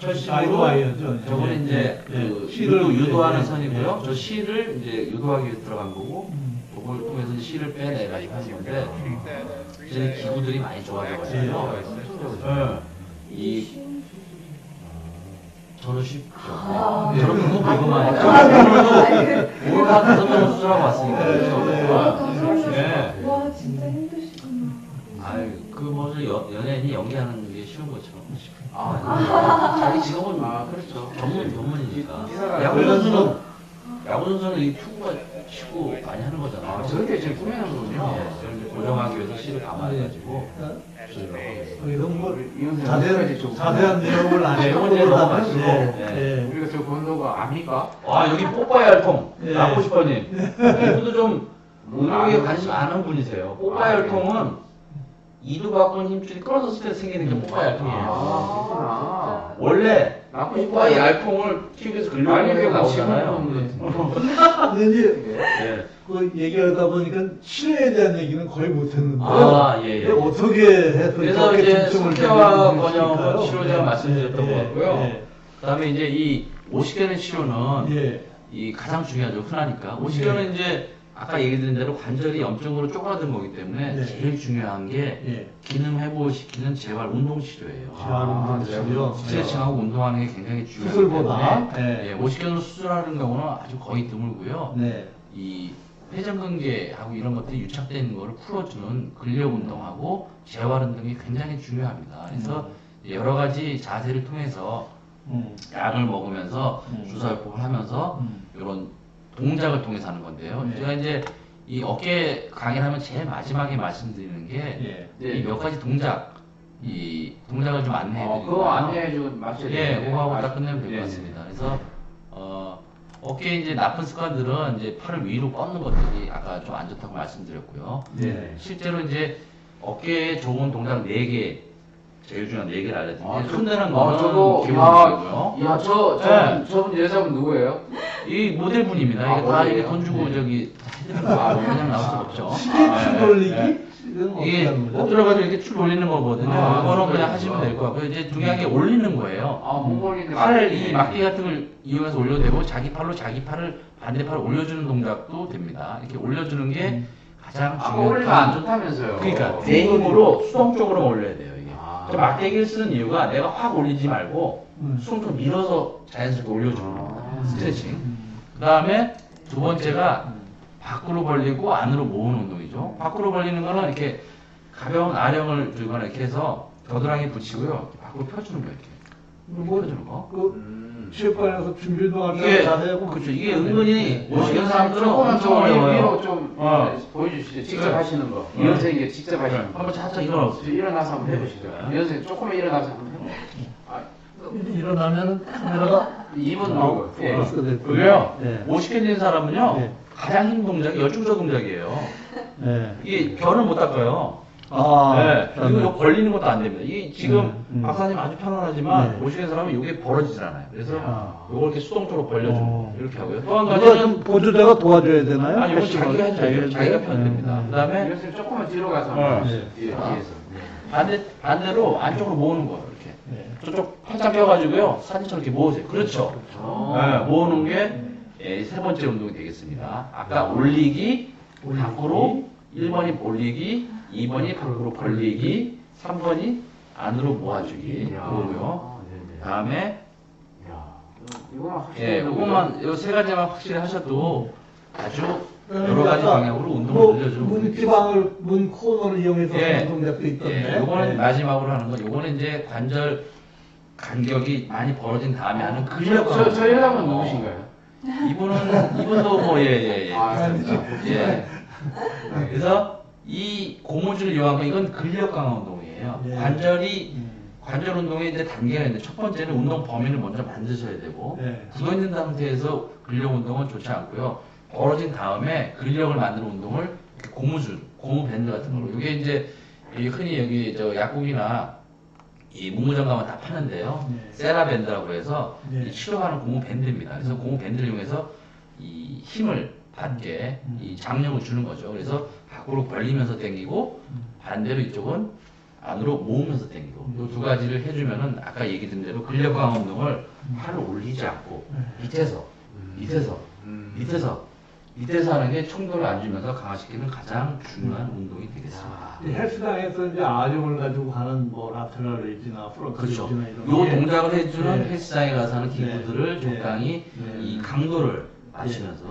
아이고 철심으로 와이어죠. 저거는 이제 그 유도하는 선이고요. 저 실을 이제 유도하기 위해서 들어간 거고 그걸 통해서 이제 실을 빼내가지고 하는 건데 이제 기구들이 많이 좋아져가지고요. 이 저는 쉽죠. 저는 그거 보고만 해요. 오늘 한 5번 수술하고 왔으니까. 그렇죠? 예. 와 진짜 힘드시구나. 아유, 그 뭐 연예인이 연기하는 게 쉬운 것처럼. 자기 직업은 그렇죠. 전문이니까. 기사가 야구 선수는 이 투구가 치고 많이 하는 거잖아요. 저렇게 지금 꾸미는 거군요. 예, 고정하기 위해서 실을 감아가지고 수술을 하고 있어요. 이런 뭐 이건 자세한 내용을 안 네, 이건 이제 넘어가시고. 네. 우리가 저 본도가 압니까? 여기 뽀빠이 혈통. 예. 라포시퍼님. 이분도 좀 의료에 관심 많은 분이세요. 뽀빠이 혈통은 이두박근 힘줄이 끊어졌을 때 생기는 게 뽀빠 얄통이에요. 그렇구나. 원래 낳고 뽀빠 싶어요. 얄통을 TV에서 아니, 근육이 그거 나오잖아요. 근데 이제 예. 그 얘기하다 보니까 치료에 대한 얘기는 거의 못했는데 아, 예, 예. 근데 어떻게 해서 그래서 저렇게 이제 중증을 석회화 내리는 번영 것일까요? 치료 제가 말씀드렸던 것 같고요. 예, 그다음에 이제 이 오시견의 치료는 예. 이 가장 중요하죠. 흔하니까. 오시견은 이제 아까 얘기 드린 대로 관절이 염증으로 쪼그라든 거기 때문에 네. 제일 중요한 게 예. 기능 회복을 시키는 재활 운동 치료예요. 재활 치료. 스트레칭하고 운동하는 게 굉장히 중요하기 수술보다? 때문에 네. 예, 오시견을 수술하는 경우는 아주 거의 드물고요. 네. 이 회전근개하고 이런 것들이 유착되는 거를 풀어주는 근력 운동하고 재활 운동이 굉장히 중요합니다. 그래서 여러 가지 자세를 통해서 약을 먹으면서 주사요법을 하면서 이런 동작을 통해서 하는 건데요. 네. 제가 이제 이 어깨 강의를 하면 제일 마지막에 말씀드리는 게 예. 이 몇 가지 동작, 이 동작을 좀 안내해 드리고 그거 안내해주고 마셔야 예, 되는데. 그거 하고 딱 아, 끝내면 될 것 네. 같습니다. 그래서 어깨 이제 나쁜 습관들은 이제 팔을 위로 뻗는 것들이 아까 좀 안 좋다고 말씀드렸고요. 네. 실제로 이제 어깨에 좋은 동작 4개, 제일 중요한 4개를 알려드릴게요. 아, 손대는 거는 저거, 기본이고요. 야, 네. 저분 여자분 누구예요? 이 모델분입니다. 아, 이게 다 모델이에요? 이게 돈 주고 네. 저기 해드리는 거 그냥 나올 수 없죠. 시계 돌리기? 이건 어떻게 이게 하는 거죠? 엎드려가지고 이렇게 쭉 올리는 거거든요. 아, 그거는 그래요? 그냥 하시면 될 것 같고요. 이제 중요한 게 올리는 거예요. 아, 몽골인데. 팔을 이 막대 같은 걸 이용해서 올려도 되고 자기 팔로 자기 팔을 반대팔을 올려주는 동작도 됩니다. 이렇게 올려주는 게 가장 아, 중요한 올리면 안 좋다면서요. 그러니까 내 힘으로 수동적으로 올려야 돼요. 이게 아. 저 막대기를 쓰는 이유가 내가 확 올리지 말고 수동적으로 밀어서 자연스럽게 올려주는 겁니다. 아. 스트레칭. 그 다음에 두 번째가 밖으로 벌리고 안으로 모으는 운동이죠. 밖으로 벌리는 거는 이렇게 가벼운 아령을 들거나 이렇게 해서 겨드랑이 붙이고요. 밖으로 펴주는 거예요. 이렇게 펴주는 거. 그 체육관에서 준비도 할 이게 때 자세하고 그렇죠. 이게 은근히 오시는 사람들은 조금만 엄청 좀 어려워요. 위로 좀 네. 보여주시죠. 직접 하시는 거. 네. 이현생 이게 직접 하시는 거. 한번 살짝 일어나보세요. 일어나서 한번 해보시죠. 이현생 조금만 일어나서 한번 해보세요. 아, 일어나면은 카메라가 2분 아, 누르고. 예. 포커스가 됐군요. 그게요. 네. 50캔 사람은요. 네. 가장 힘든 동작이 열중서 동작이에요. 네. 이게 변을 못 닦아요. 아, 네. 그리고 이거 벌리는 것도 안 됩니다. 이게 지금 박사님 아주 편안하지만 네. 오시는 사람은 이게 벌어지질 않아요. 그래서 아. 이걸 이렇게 수동적으로 벌려주고 이렇게 하고요. 또 한 누가 가지는 좀 보조자가 도와줘야 되나요? 아니 이건 자기가 해줘야 돼요. 자기가 네. 펴면 됩니다. 그 다음에 이현생 조금만 뒤로 가서 네. 한번 네. 해보시죠. 뒤에서. 반대로 안쪽으로 모으는 거예요. 이렇게 네. 저쪽 팔짱 펴가지고요. 사진처럼 이렇게 모으세요. 그렇죠. 어. 네, 모으는 게 세 번째 운동이 되겠습니다. 아까 올리기, 밖으로 1번이 올리기, 2번이 밖으로 벌리기, 3번이 안으로 모아주기 그거고요. 다음에 이거만 확실히. 예, 그것만 요 세 가지만 확실히 하셔도 아주 여러 그러니까 가지 방향으로 운동을 뭐 늘려주는 문지방을 문 코너를 이용해서 예. 하는 동작도 있던데. 예, 요거는 네. 마지막으로 하는 거. 요거는 이제 관절 간격이 많이 벌어진 다음에 하는 근력 저 여자분 누구신가요? 이분도 뭐 예. 아, 예. 그래서 이 고무줄을 이용한 거 이건 근력 강화 운동이에요. 예. 관절 운동에 이제 단계가 있는데 첫 번째는 운동 범위를 먼저 만드셔야 되고 네. 굳어 있는 상태에서 근력 운동은 좋지 않고요. 벌어진 다음에 근력을 만드는 운동을 고무줄, 고무 밴드 같은 걸로. 이게 이제 이 흔히 여기 저 약국이나 이 문구점 가면 다 파는데요. 네. 세라밴드라고 해서 네. 이 치료하는 고무 밴드입니다. 그래서 고무 밴드를 이용해서 이 힘을 받게 이 장력을 주는 거죠. 그래서 밖으로 벌리면서 당기고 반대로 이쪽은 안으로 모으면서 당기고 이 두 가지를 해주면은 아까 얘기 드린 대로 근력 강화 운동을 팔을 올리지 않고 밑에서 하는 게 충돌을 안 주면서 강화시키는 가장 중요한 운동이 되겠습니다. 이 헬스장에서 이제 아령을 가지고 하는 뭐 라테럴 레이지나 프론트 그렇죠. 레이지나 요 이런 게 동작을 해주는 네. 헬스장에 가서 하는 기구들을 네. 적당히 네. 이 강도를 맞추면서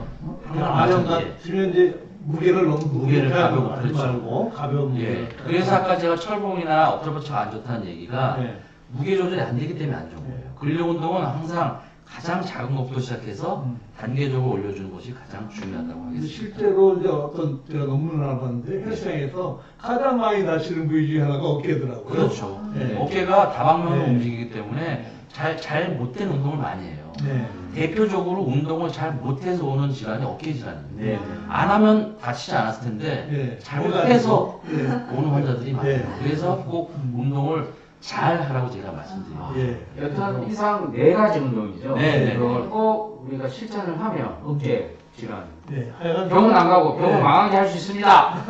그냥 아령 같으면 이제 무게를 너무 무게를 무겁게 하지 가볍고, 그렇죠. 말고 가벼운 예. 무게를. 그래서 아까 제가 철봉이나 엎드려뻗쳐가 안 좋다는 얘기가 네. 무게 조절이 안 되기 때문에 안 좋은 거예요. 근력 운동은 항상 가장 작은 것부터 시작해서 단계적으로 올려주는 것이 가장 중요하다고 하겠습니다. 실제로 이제 어떤 제가 논문을 하나 봤는데 헬스장에서 가장 많이 다치는 부위 중에 하나가 어깨더라고요. 그렇죠. 네. 어깨가 다방면으로 네. 움직이기 때문에 잘 못된 운동을 많이 해요. 네. 대표적으로 운동을 잘 못해서 오는 질환이 어깨 질환입니다. 네. 안 하면 다치지 않았을 텐데 네. 잘못해서 네. 오는 환자들이 많아요. 네. 그래서 꼭 운동을 잘 하라고 제가 말씀드립니다. 예. 여튼 이상 4가지 운동이죠. 네, 네. 그걸 꼭 우리가 실천을 하면 어깨 질환. 네. 하여간 병원 안 가고 병원 네. 망하게 할 수 있습니다.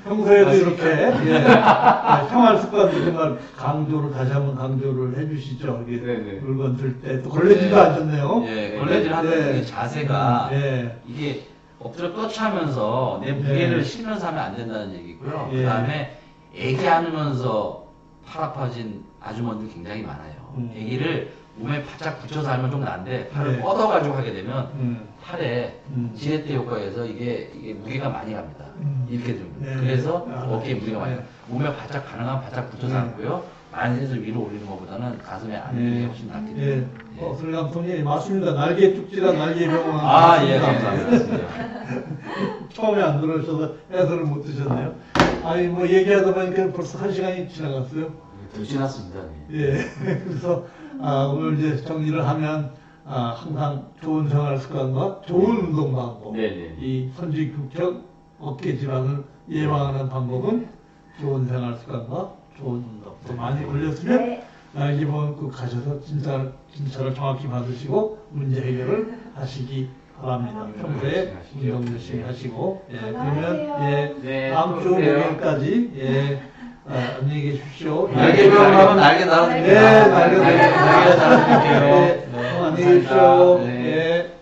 평소에도 이렇게 생활 습관도 정말 강조를 다시 한번 강조를 해주시죠. 이게 네네. 물건 들 때 또 걸레질도 하셨네요. 예, 걸레질 하는 네. 그 자세가 네. 이게 엎드려 뻗쳐하면서 내 무게를 실면서 하면 안 된다는 얘기고요. 예. 그 다음에 애기 안으면서 팔 아파진 아주머니들 굉장히 많아요. 애기를 몸에 바짝 붙여서 하면 좀 나은데 팔을 네. 뻗어가지고 하게 되면 음. 팔에 지렛대 효과에서 이게 무게가 많이 갑니다. 이렇게 됩니다. 네. 그래서 아, 어깨에 무게가 많이 네. 가요. 몸에 바짝 가능한 바짝 붙여서 네. 앉고요. 만세에서 위로 올리는 것보다는 가슴에 앉는 게 훨씬 낫기 예. 때문에. 손 감독님 맞습니다. 날개 쭉지랑 날개 병원. 아, 예, 맞습니다. 감사합니다. 처음에 안 들어오셔서 해설을 못 드셨네요. 아니 뭐 얘기하다 보니까 벌써 1시간이 지나갔어요. 더 지났습니다. 예. 그래서 오늘 이제 정리를 하면 항상 좋은 생활 습관과 좋은 운동 방법, 네네. 이 선지국적 어깨 질환을 예방하는 방법은 좋은 생활 습관과 좋은 운동. 또 많이 걸렸으면 네. 이번 꼭 가셔서 진찰을 정확히 받으시고 문제 해결을 하시기 바랍니다. 평소에 운동 열심히 하시고 그러면 네, 다음 주 또 봬요. 목요일까지 안녕히 계십시오. 날개병하고 날개 네, 달아드립니다. 날개 날개 달아드릴게요. 네, 안녕히 계십시오. 네. 예.